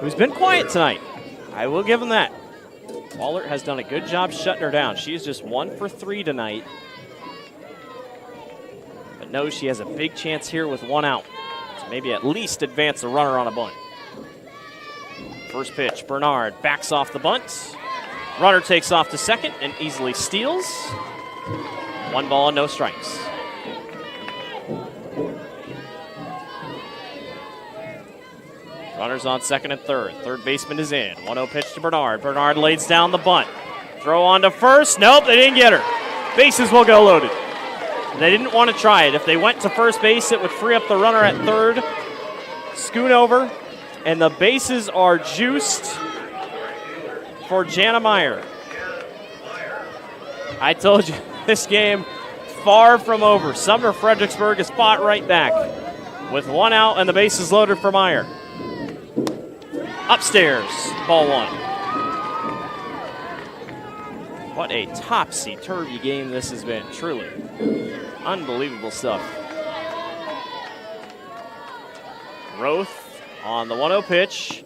S12: who's been quiet tonight. I will give him that. Wahlert has done a good job shutting her down. She is just 1 for 3 tonight. But knows she has a big chance here with 1 out. So maybe at least advance a runner on a bunt. First pitch, Bernard backs off the bunt. Runner takes off to second and easily steals. 1 ball and no strikes. Runners on second and third. Third baseman is in. 1-0 pitch to Bernard. Bernard lays down the bunt. Throw on to first. Nope, they didn't get her. Bases will go loaded. They didn't want to try it. If they went to first base, it would free up the runner at third. Scoot over. And the bases are juiced for Jana Meyer. I told you, this game far from over. Sumner-Fredericksburg is fought right back with 1 out and the bases loaded for Meyer. Upstairs, ball 1. What a topsy-turvy game this has been, truly. Unbelievable stuff. Roth on the 1-0 pitch.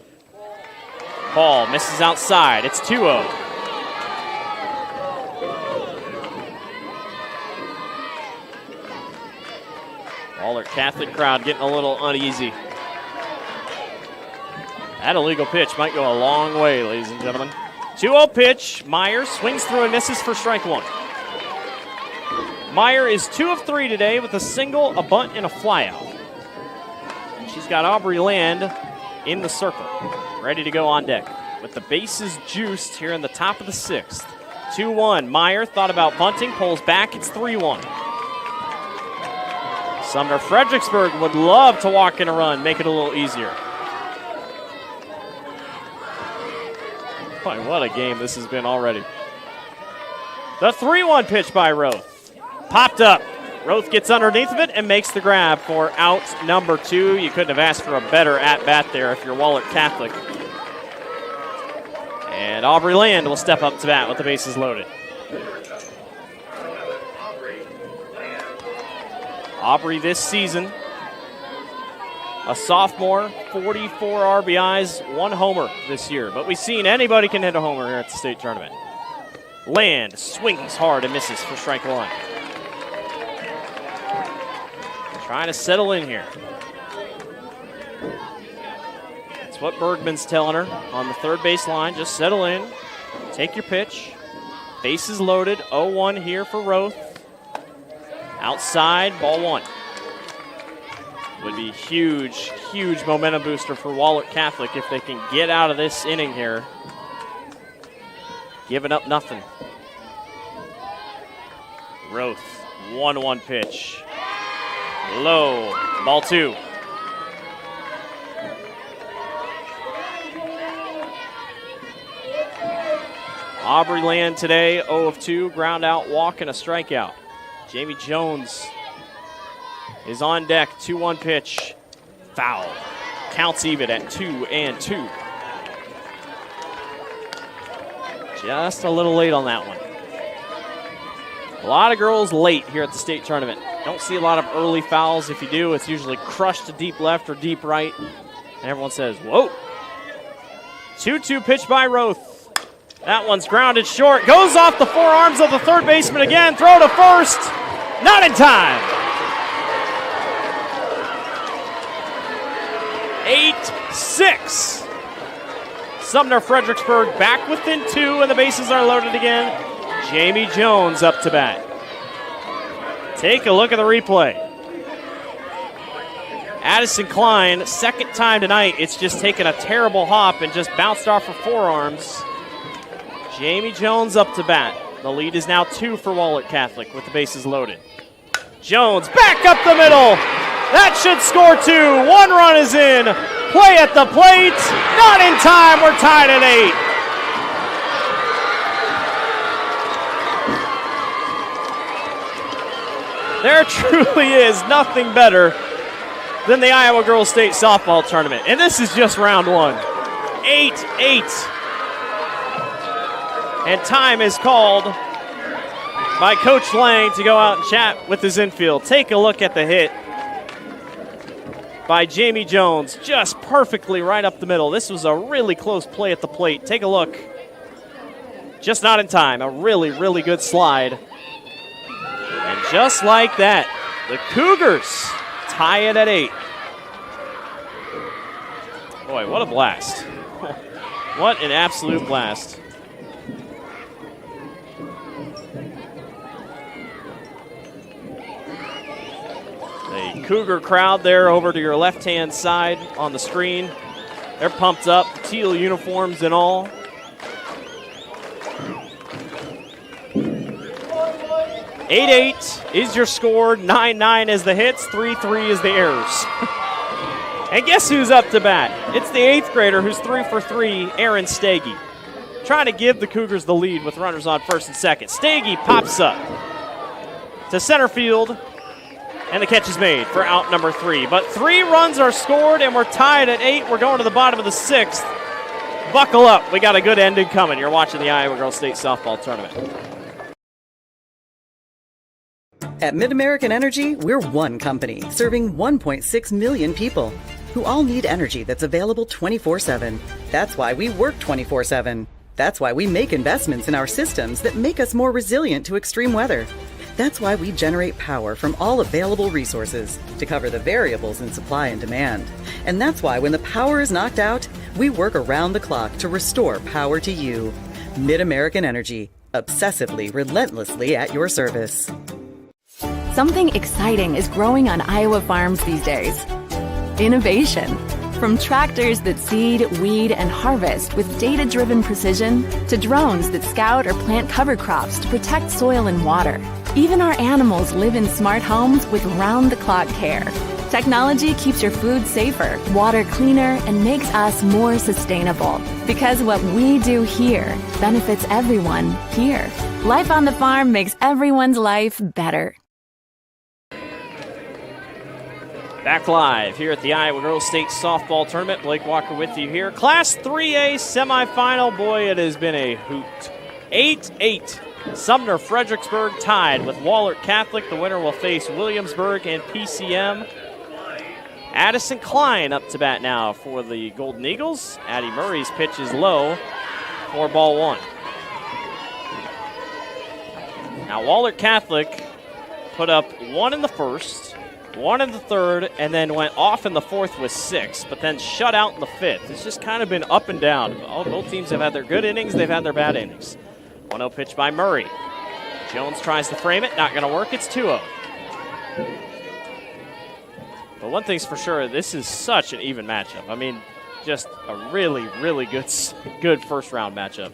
S12: Ball misses outside. It's 2-0. Wahlert Catholic crowd getting a little uneasy. That illegal pitch might go a long way, ladies and gentlemen. 2-0 pitch. Meyer swings through and misses for strike 1. Meyer is 2 of 3 today with a single, a bunt, and a flyout. She's got Aubrey Land in the circle, ready to go on deck. With the bases juiced here in the top of the 6th. 2-1. Meyer thought about bunting, pulls back. It's 3-1. Sumner-Fredericksburg would love to walk in a run, make it a little easier. Boy, what a game this has been already. The 3-1 pitch by Roth. Popped up. Roth gets underneath of it and makes the grab for out number 2. You couldn't have asked for a better at-bat there if you're Wahlert Catholic. And Aubrey Land will step up to bat with the bases loaded. Aubrey this season, a sophomore, 44 RBIs, 1 homer this year. But we've seen anybody can hit a homer here at the state tournament. Land swings hard and misses for strike 1. Trying to settle in here. That's what Bergman's telling her on the third base line. Just settle in, take your pitch. Bases loaded, 0-1 here for Roth. Outside, ball 1. Would be huge, huge momentum booster for Wahlert Catholic if they can get out of this inning here. Giving up nothing. Roth, 1-1 pitch. Low, ball 2. Aubrey Land today, 0 of 2, ground out, walk, and a strikeout. Jamie Jones is on deck, 2-1 pitch, foul. Counts even at 2-2. Just a little late on that one. A lot of girls late here at the state tournament. Don't see a lot of early fouls. If you do, it's usually crushed to deep left or deep right. And everyone says, whoa. 2-2 pitch by Roth. That one's grounded short. Goes off the forearms of the third baseman again. Throw to first. Not in time. 8-6. Sumner-Fredericksburg back within 2, and the bases are loaded again. Jamie Jones up to bat. Take a look at the replay. Addison Klein, second time tonight, it's just taken a terrible hop and just bounced off her forearms. Jamie Jones up to bat. The lead is now 2 for Wahlert Catholic with the bases loaded. Jones back up the middle. That should score 2. 1 run is in. Play at the plate. Not in time. We're tied at 8. There truly is nothing better than the Iowa Girls State Softball Tournament. And this is just round 1. 8-8. And time is called by Coach Lang to go out and chat with his infield. Take a look at the hit by Jamie Jones, just perfectly right up the middle. This was a really close play at the plate. Take a look. Just not in time. A really, really good slide. And just like that, the Cougars tie it at 8. Boy, what a blast. What an absolute blast. The Cougar crowd there over to your left-hand side on the screen. They're pumped up, teal uniforms and all. 8-8 is your score, 9-9 is the hits, 3-3 is the errors. And guess who's up to bat? It's the 8th grader who's 3 for 3, Aaron Stagey. Trying to give the Cougars the lead with runners on first and second. Stagey pops up to center field, and the catch is made for out number 3. But 3 runs are scored, and we're tied at 8. We're going to the bottom of the 6th. Buckle up. We got a good ending coming. You're watching the Iowa Girls State Softball Tournament.
S1: At Mid-American Energy, we're one company serving 1.6 million people who all need energy that's available 24/7. That's why we work 24/7. That's why we make investments in our systems that make us more resilient to extreme weather. That's why we generate power from all available resources to cover the variables in supply and demand. And that's why when the power is knocked out, we work around the clock to restore power to you. Mid-American Energy, obsessively, relentlessly at your service.
S14: Something exciting is growing on Iowa farms these days. Innovation. From tractors that seed, weed, and harvest with data-driven precision to drones that scout or plant cover crops to protect soil and water. Even our animals live in smart homes with round-the-clock care. Technology keeps your food safer, water cleaner, and makes us more sustainable. Because what we do here benefits everyone here. Life on the farm makes everyone's life better.
S12: Back live here at the Iowa Girls State Softball Tournament. Blake Walker with you here. Class 3A semifinal. Boy, it has been a hoot. 8-8. Sumner-Fredericksburg tied with Wahlert Catholic. The winner will face Williamsburg and PCM. Addison Klein up to bat now for the Golden Eagles. Addie Murray's pitch is low for ball 1. Now Wahlert Catholic put up 1 in the first, 1 in the third, and then went off in the fourth with 6, but then shut out in the 5th. It's just kind of been up and down. Both teams have had their good innings, they've had their bad innings. 1-0 pitch by Murray. Jones tries to frame it, not going to work. It's 2-0. But one thing's for sure, this is such an even matchup. I mean, just a really, really good first-round matchup.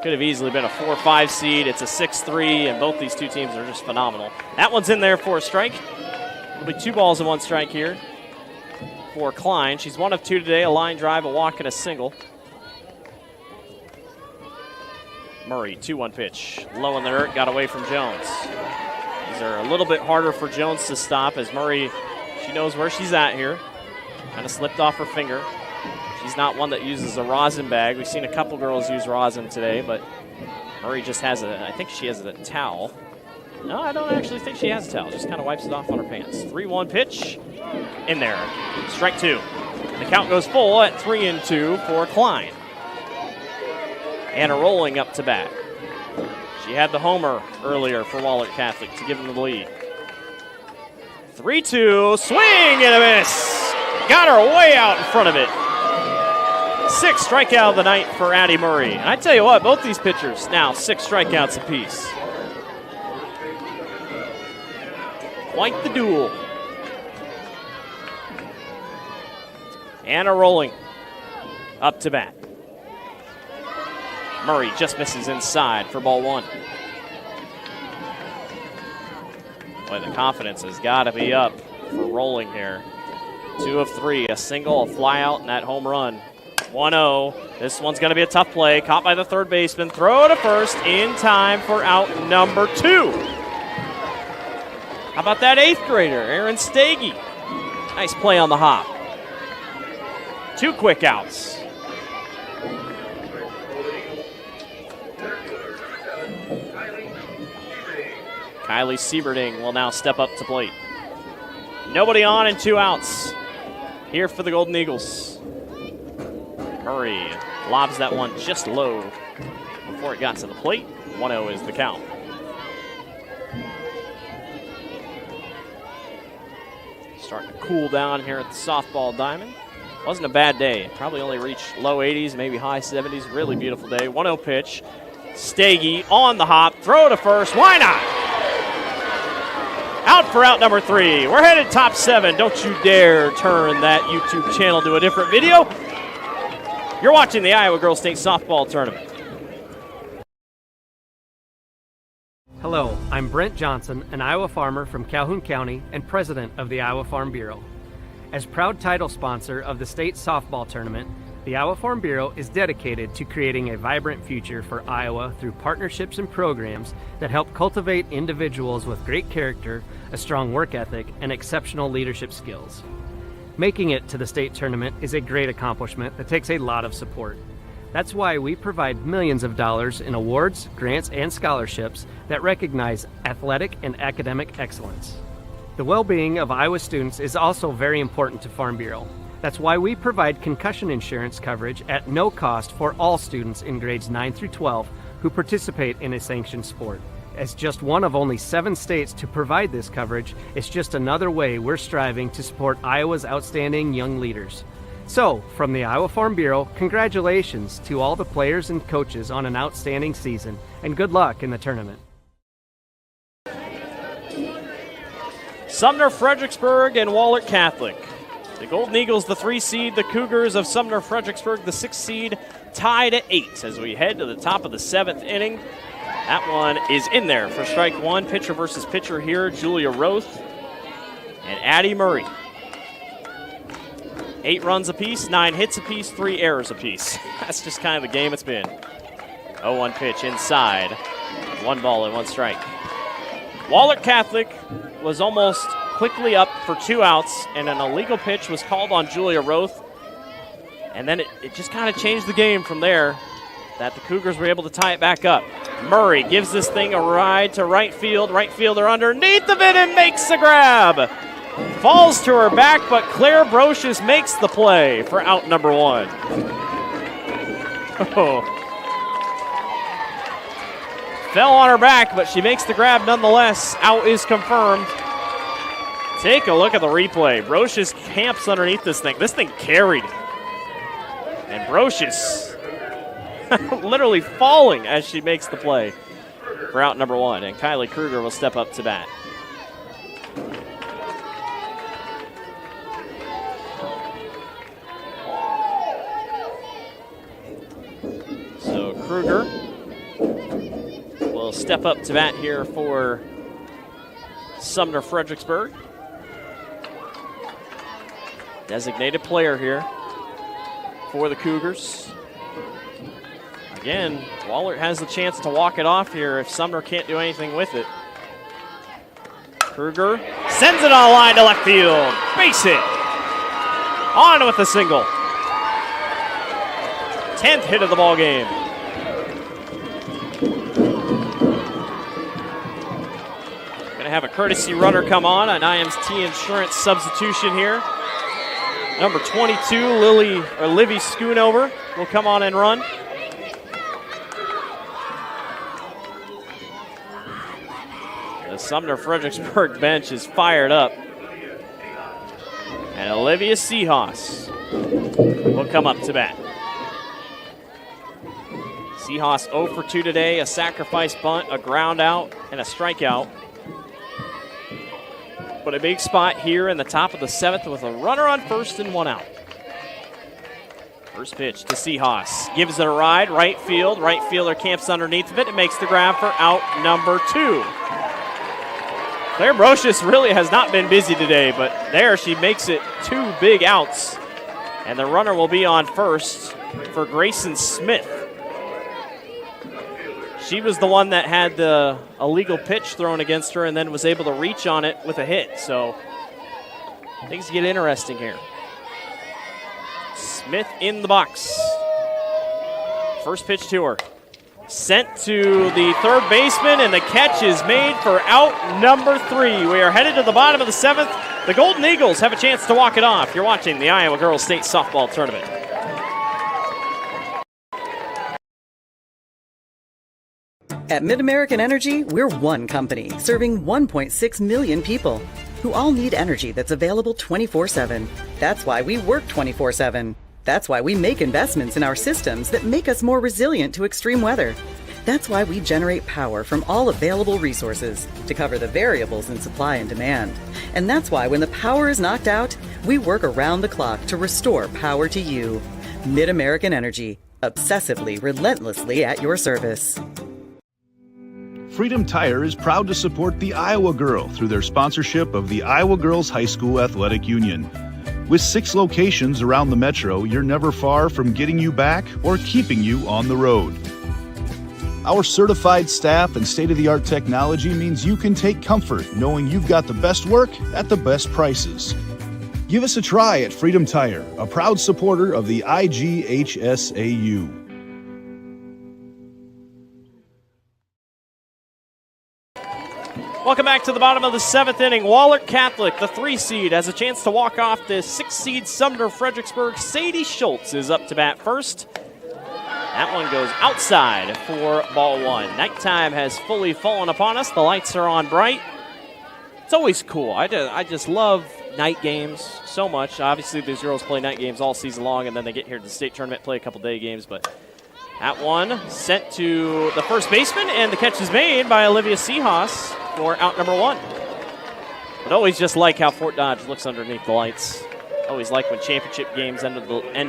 S12: Could have easily been a 4-5 seed. It's a 6-3, and both these two teams are just phenomenal. That one's in there for a strike. It'll be 2 balls and 1 strike here for Klein. She's 1 of 2 today, a line drive, a walk, and a single. Murray, 2-1 pitch. Low in the dirt, got away from Jones. These are a little bit harder for Jones to stop as Murray, she knows where she's at here. Kind of slipped off her finger. She's not one that uses a rosin bag. We've seen a couple girls use rosin today, but Murray just has I think she has a towel. No, I don't actually think she has a towel. Just kind of wipes it off on her pants. 3-1 pitch. In there. Strike 2. The count goes full at 3-2 for Klein. Anna Rolling up to bat. She had the homer earlier for Wahlert Catholic to give them the lead. 3-2, swing and a miss. Got her way out in front of it. 6th strikeout of the night for Addie Murray. And I tell you what, both these pitchers now 6 strikeouts apiece. Quite the duel. Anna Rolling up to bat. Murray just misses inside for ball 1. Boy, the confidence has got to be up for Rolling here. 2 of 3, a single, a fly out, and that home run. 1-0. This one's going to be a tough play. Caught by the third baseman. Throw to first in time for out number 2. How about that 8th grader, Aaron Stagey? Nice play on the hop. 2 quick outs. Kylie Sieberding will now step up to plate. Nobody on and 2 outs here for the Golden Eagles. Murray lobs that one just low before it got to the plate. 1-0 is the count. Starting to cool down here at the softball diamond. Wasn't a bad day. Probably only reached low 80s, maybe high 70s. Really beautiful day. 1-0 pitch. Stagey on the hop. Throw to first. Why not? Out for out number 3. We're headed top 7. Don't you dare turn that YouTube channel to a different video. You're watching the Iowa Girls State Softball Tournament.
S11: Hello, I'm Brent Johnson, an Iowa farmer from Calhoun County and president of the Iowa Farm Bureau. As proud title sponsor of the state softball tournament, the Iowa Farm Bureau is dedicated to creating a vibrant future for Iowa through partnerships and programs that help cultivate individuals with great character, a strong work ethic, and exceptional leadership skills. Making it to the state tournament is a great accomplishment that takes a lot of support. That's why we provide millions of dollars in awards, grants, and scholarships that recognize athletic and academic excellence. The well-being of Iowa students is also very important to Farm Bureau. That's why we provide concussion insurance coverage at no cost for all students in grades 9 through 12 who participate in a sanctioned sport. As just one of only 7 states to provide this coverage, it's just another way we're striving to support Iowa's outstanding young leaders. So, from the Iowa Farm Bureau, congratulations to all the players and coaches on an outstanding season, and good luck in the tournament.
S12: Sumner-Fredericksburg and Wahlert Catholic. The Golden Eagles, the 3 seed, the Cougars of Sumner-Fredericksburg, the 6 seed, tied at 8 as we head to the top of the 7th inning. That one is in there for strike 1. Pitcher versus pitcher here, Julia Roth and Addie Murray. 8 runs apiece, 9 hits apiece, 3 errors apiece. That's just kind of the game it's been. 0-1 pitch inside. 1 ball and 1 strike. Wahlert Catholic was almost quickly up for 2 outs, and an illegal pitch was called on Julia Roth. And then it just kind of changed the game from there, that the Cougars were able to tie it back up. Murray gives this thing a ride to right field. Right fielder underneath of it and makes the grab. Falls to her back, but Claire Brocious makes the play for out number 1. Oh. Fell on her back, but she makes the grab nonetheless. Out is confirmed. Take a look at the replay. Brocious camps underneath this thing. This thing carried. And Brocious literally falling as she makes the play for out number 1. And Kylie Kruger will step up to bat. So Kruger will step up to bat here for Sumner-Fredericksburg. Designated player here for the Cougars. Again, Wahlert has the chance to walk it off here if Sumner can't do anything with it. Kruger sends it on a line to left field. Base hit. On with a single. 10th hit of the ball game. Going to have a courtesy runner come on, an IMT insurance substitution here. Number 22, Livy Schoonover will come on and run. The Sumner-Fredericksburg bench is fired up. And Olivia Seahas will come up to bat. Seahas 0 for 2 today, a sacrifice bunt, a ground out, and a strikeout. But a big spot here in the top of the 7th with a runner on first and 1 out. First pitch to Seahas. Gives it a ride, right field. Right fielder camps underneath of it and makes the grab for out number 2. Claire Brocious really has not been busy today, but there she makes it 2 big outs. And the runner will be on first for Grayson Smith. She was the one that had the illegal pitch thrown against her and then was able to reach on it with a hit. So things get interesting here. Smith in the box. First pitch to her. Sent to the third baseman, and the catch is made for out number 3. We are headed to the bottom of the 7th. The Golden Eagles have a chance to walk it off. You're watching the Iowa Girls State Softball Tournament.
S1: At Mid-American Energy, we're one company serving 1.6 million people who all need energy that's available 24/7. That's why we work 24/7. That's why we make investments in our systems that make us more resilient to extreme weather. That's why we generate power from all available resources to cover the variables in supply and demand. And that's why when the power is knocked out, we work around the clock to restore power to you. Mid-American Energy, obsessively, relentlessly at your service.
S10: Freedom Tire is proud to support the Iowa Girl through their sponsorship of the Iowa Girls High School Athletic Union. With 6 locations around the metro, you're never far from getting you back or keeping you on the road. Our certified staff and state-of-the-art technology means you can take comfort knowing you've got the best work at the best prices. Give us a try at Freedom Tire, a proud supporter of the IGHSAU.
S12: Welcome back to the bottom of the 7th inning. Wahlert Catholic, the 3 seed, has a chance to walk off the 6 seed Sumner-Fredericksburg. Sadie Schultz is up to bat first. That one goes outside for ball 1. Nighttime has fully fallen upon us. The lights are on bright. It's always cool. I just love night games so much. Obviously, these girls play night games all season long, and then they get here to the state tournament, play a couple day games, but that one sent to the first baseman, and the catch is made by Olivia Seahas for out number 1. But always just like how Fort Dodge looks underneath the lights. Always like when championship games end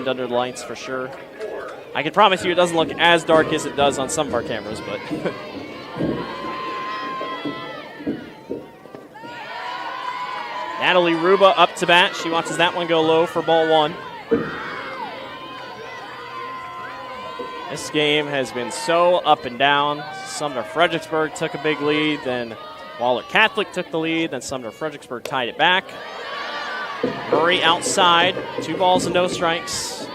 S12: under the lights for sure. I can promise you it doesn't look as dark as it does on some of our cameras, but Natalie Ruba up to bat. She watches that one go low for ball 1. This game has been so up and down. Sumner-Fredericksburg took a big lead, then Wahlert Catholic took the lead, then Sumner-Fredericksburg tied it back. Murray outside, 2 balls and no strikes.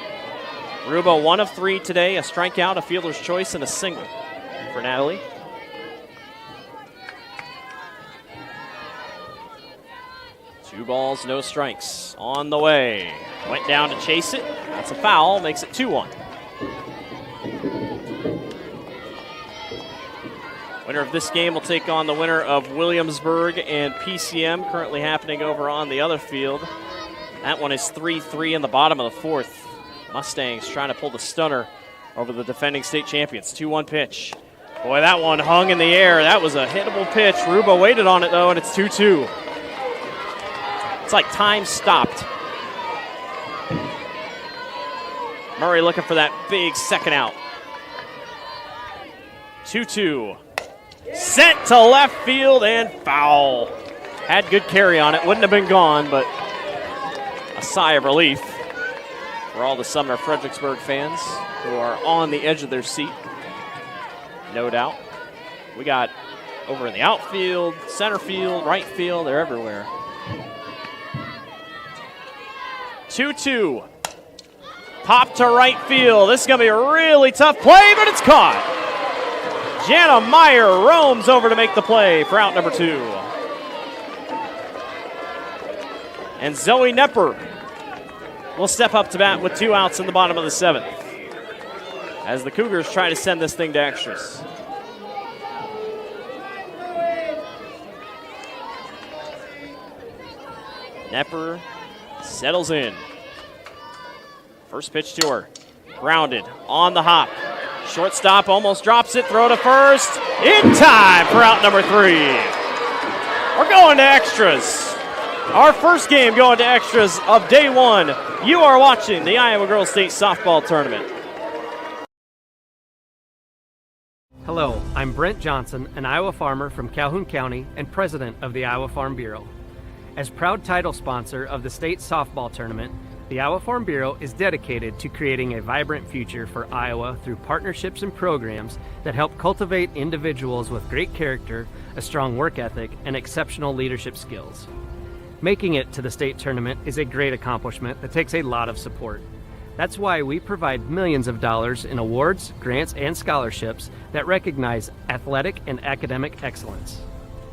S12: Ruba 1 of 3 today, a strikeout, a fielder's choice, and a single for Natalie. Two balls, no strikes on the way. Went down to chase it. That's a foul, makes it 2-1. Winner of this game will take on the winner of Williamsburg and PCM, currently happening over on the other field. That one is 3-3 in the bottom of the 4th. Mustangs trying to pull the stunner over the defending state champions. 2-1 pitch. Boy, that one hung in the air. That was a hittable pitch. Ruba waited on it, though, and it's 2-2. It's like time stopped. Murray looking for that big second out. 2-2. Sent to left field and foul. Had good carry on it. Wouldn't have been gone, but a sigh of relief for all the Sumner-Fredericksburg fans who are on the edge of their seat. No doubt. We got over in the outfield, center field, right field, they're everywhere. 2-2. Pop to right field. This is going to be a really tough play, but it's caught. Jana Meyer roams over to make the play for out number 2. And Zoe Nepper will step up to bat with 2 outs in the bottom of the 7th as the Cougars try to send this thing to extras. Nepper settles in. First pitch to her. Grounded on the hop. Shortstop almost drops it. Throw to first. In time for out number 3. We're going to extras. Our first game going to extras of day 1. You are watching the Iowa Girls State Softball Tournament.
S11: Hello, I'm Brent Johnson, an Iowa farmer from Calhoun County and president of the Iowa Farm Bureau. As proud title sponsor of the state softball tournament, the Iowa Farm Bureau is dedicated to creating a vibrant future for Iowa through partnerships and programs that help cultivate individuals with great character, a strong work ethic, and exceptional leadership skills. Making it to the state tournament is a great accomplishment that takes a lot of support. That's why we provide millions of dollars in awards, grants, and scholarships that recognize athletic and academic excellence.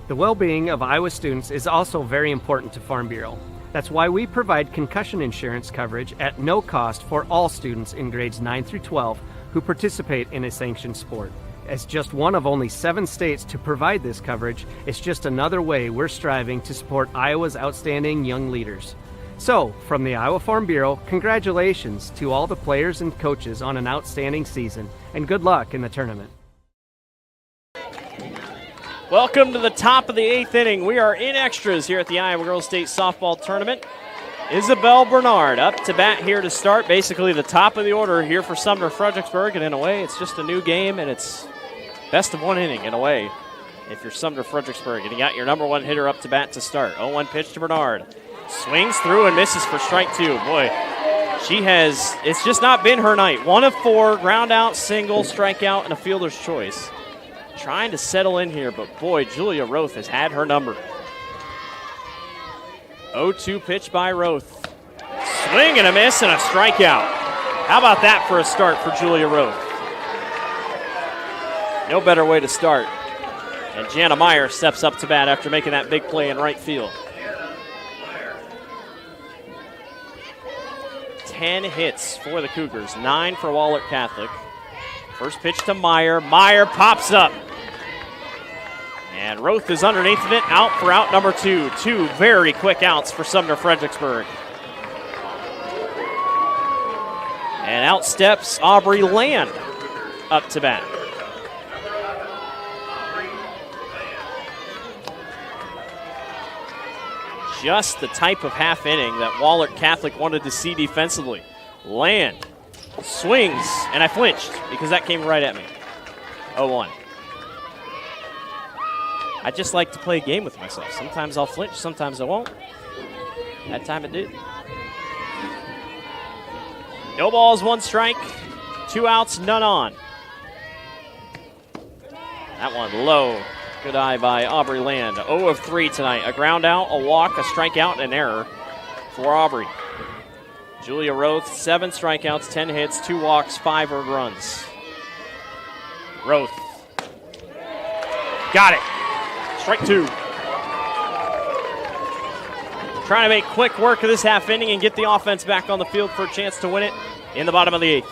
S11: The well-being of Iowa students is also very important to Farm Bureau. That's why we provide concussion insurance coverage at no cost for all students in grades 9 through 12 who participate in a sanctioned sport. As just one of only 7 states to provide this coverage, it's just another way we're striving to support Iowa's outstanding young leaders. So, from the Iowa Farm Bureau, congratulations to all the players and coaches on an outstanding season, and good luck in the tournament.
S12: Welcome to the top of the 8th inning. We are in extras here at the Iowa Girls State Softball Tournament. Isabel Bernard up to bat here to start. Basically the top of the order here for Sumner-Fredericksburg, and in a way it's just a new game, and it's best of 1 inning in a way if you're Sumner-Fredericksburg, and you got your number 1 hitter up to bat to start. 0-1 pitch to Bernard. Swings through and misses for strike 2. Boy, it's just not been her night. 1 of 4, ground out, single, strikeout, and a fielder's choice. Trying to settle in here, but boy, Julia Roth has had her number. 0-2 pitch by Roth. Swing and a miss and a strikeout. How about that for a start for Julia Roth? No better way to start. And Jana Meyer steps up to bat after making that big play in right field. 10 hits for the Cougars, 9 for Wahlert Catholic. First pitch to Meyer. Meyer pops up. And Roth is underneath of it, out for out number 2. 2 very quick outs for Sumner-Fredericksburg. And out steps Aubrey Land up to bat. Just the type of half inning that Wahlert Catholic wanted to see defensively. Land swings, and I flinched because that came right at me. 0-1. I just like to play a game with myself. Sometimes I'll flinch, sometimes I won't. That time it did. No balls, 1 strike, 2 outs, none on. That one low. Good eye by Aubrey Land. 0 of 3 tonight. A ground out, a walk, a strikeout, and an error for Aubrey. Julia Roth, 7 strikeouts, 10 hits, 2 walks, 5 earned runs. Roth. Got it. Strike 2. Trying to make quick work of this half inning and get the offense back on the field for a chance to win it in the bottom of the 8th.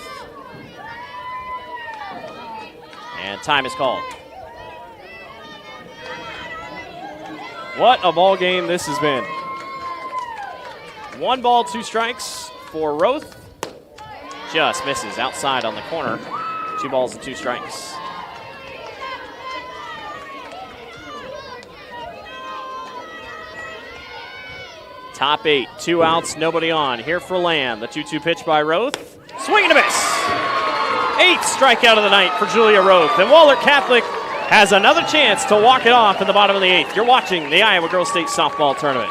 S12: And time is called. What a ball game this has been. 1 ball, 2 strikes for Roth. Just misses outside on the corner. 2 balls and 2 strikes. Top 8, 2 outs, nobody on. Here for Land. The 2-2 pitch by Roth. Swing and a miss. 8th strikeout of the night for Julia Roth. And Wahlert Catholic has another chance to walk it off in the bottom of the 8th. You're watching the Iowa Girls State Softball Tournament.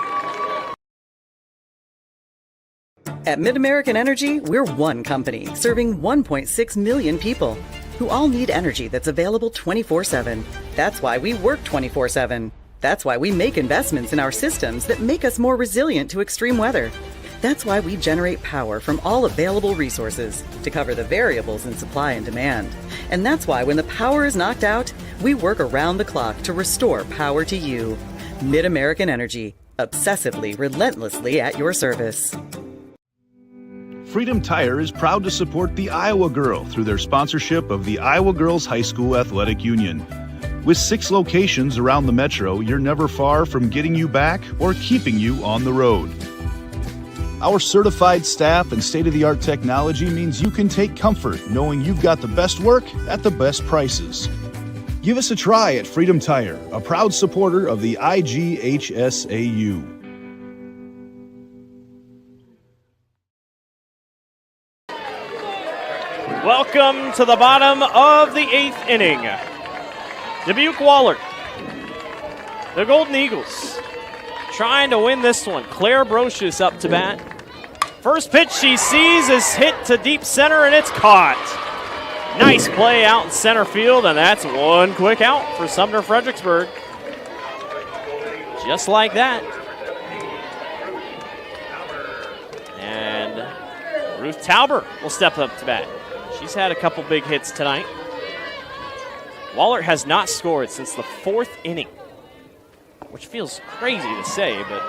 S1: At Mid-American Energy, we're one company serving 1.6 million people who all need energy that's available 24/7. That's why we work 24/7. That's why we make investments in our systems that make us more resilient to extreme weather. That's why we generate power from all available resources to cover the variables in supply and demand. And that's why when the power is knocked out, we work around the clock to restore power to you. Mid-American Energy, obsessively, relentlessly at your service.
S10: Freedom Tire is proud to support the Iowa Girl through their sponsorship of the Iowa Girls High School Athletic Union. With 6 locations around the metro, you're never far from getting you back or keeping you on the road. Our certified staff and state-of-the-art technology means you can take comfort knowing you've got the best work at the best prices. Give us a try at Freedom Tire, a proud supporter of the IGHSAU.
S12: Welcome to the bottom of the 8th inning. Dubuque Wahlert, the Golden Eagles, trying to win this one. Claire Brocious up to bat. First pitch she sees is hit to deep center, and it's caught. Nice play out in center field, and that's 1 quick out for Sumner-Fredericksburg. Just like that. And Ruth Tauber will step up to bat. She's had a couple big hits tonight. Wahlert has not scored since the 4th inning, which feels crazy to say, but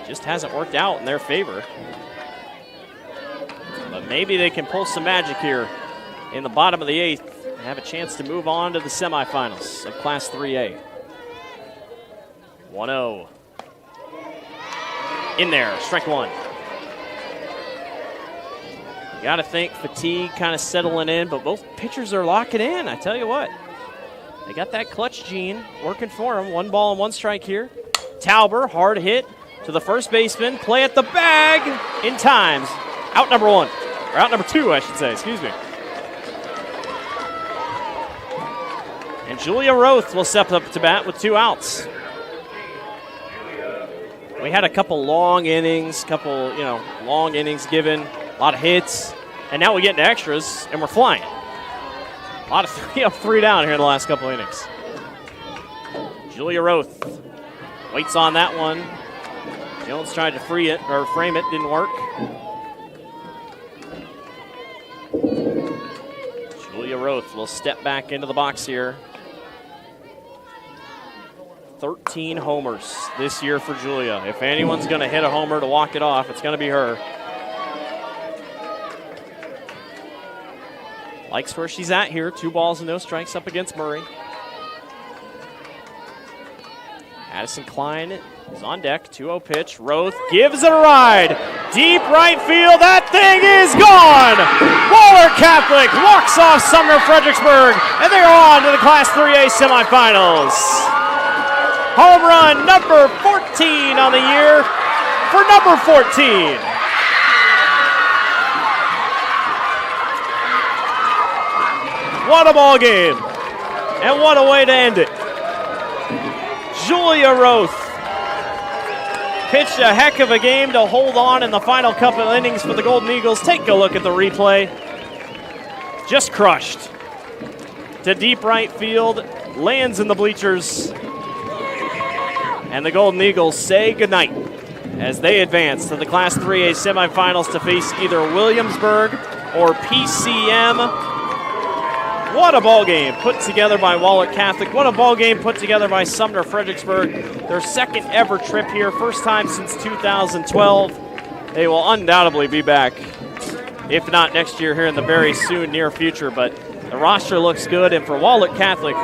S12: just hasn't worked out in their favor. But maybe they can pull some magic here in the bottom of the 8th and have a chance to move on to the semifinals of Class 3A. 1-0. In there, strike one. You got to think fatigue kind of settling in, but both pitchers are locking in. I tell you what, they got that clutch gene working for them. 1 ball and 1 strike here. Tauber, hard hit to the first baseman. Play at the bag in times. Out number 1, or out number 2, I should say. Excuse me. And Julia Roth will step up to bat with 2 outs. We had a couple long innings, long innings given. A lot of hits, and now we get into extras, and we're flying. A lot of 3 up, 3 down here in the last couple innings. Julia Roth waits on that one. Jones tried to frame it, didn't work. Julia Roth will step back into the box here. 13 homers this year for Julia. If anyone's going to hit a homer to walk it off, it's going to be her. Likes where she's at here. 2 balls and no strikes up against Murray. Addison Klein is on deck. 2-0 pitch. Roth gives it a ride. Deep right field. That thing is gone. Wahlert Catholic walks off Sumner-Fredericksburg, and they're on to the Class 3A semifinals. Home run number 14 on the year for number 14. What a ball game, and what a way to end it. Julia Roth pitched a heck of a game to hold on in the final couple of innings for the Golden Eagles. Take a look at the replay. Just crushed to deep right field, lands in the bleachers, and the Golden Eagles say goodnight as they advance to the Class 3A semifinals to face either Williamsburg or PCM. What a ball game put together by Wahlert Catholic. What a ball game put together by Sumner-Fredericksburg. Their second ever trip here, first time since 2012. They will undoubtedly be back, if not next year, here in the very soon near future. But the roster looks good, and for Wahlert Catholic,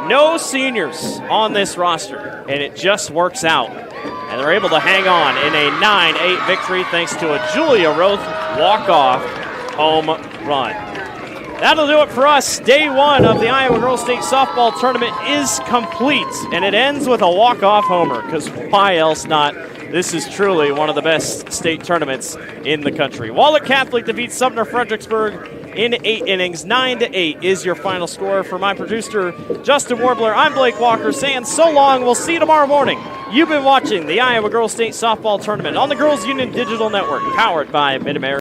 S12: no seniors on this roster, and it just works out. And they're able to hang on in a 9-8 victory thanks to a Julia Roth walk-off home run. That'll do it for us. Day 1 of the Iowa Girls State Softball Tournament is complete, and it ends with a walk-off homer, because why else not? This is truly one of the best state tournaments in the country. Wahlert Catholic defeats Sumner-Fredericksburg in 8 innings. 9-8 is your final score. For my producer, Justin Warbler, I'm Blake Walker saying so long. We'll see you tomorrow morning. You've been watching the Iowa Girls State Softball Tournament on the Girls Union Digital Network, powered by Mid-America.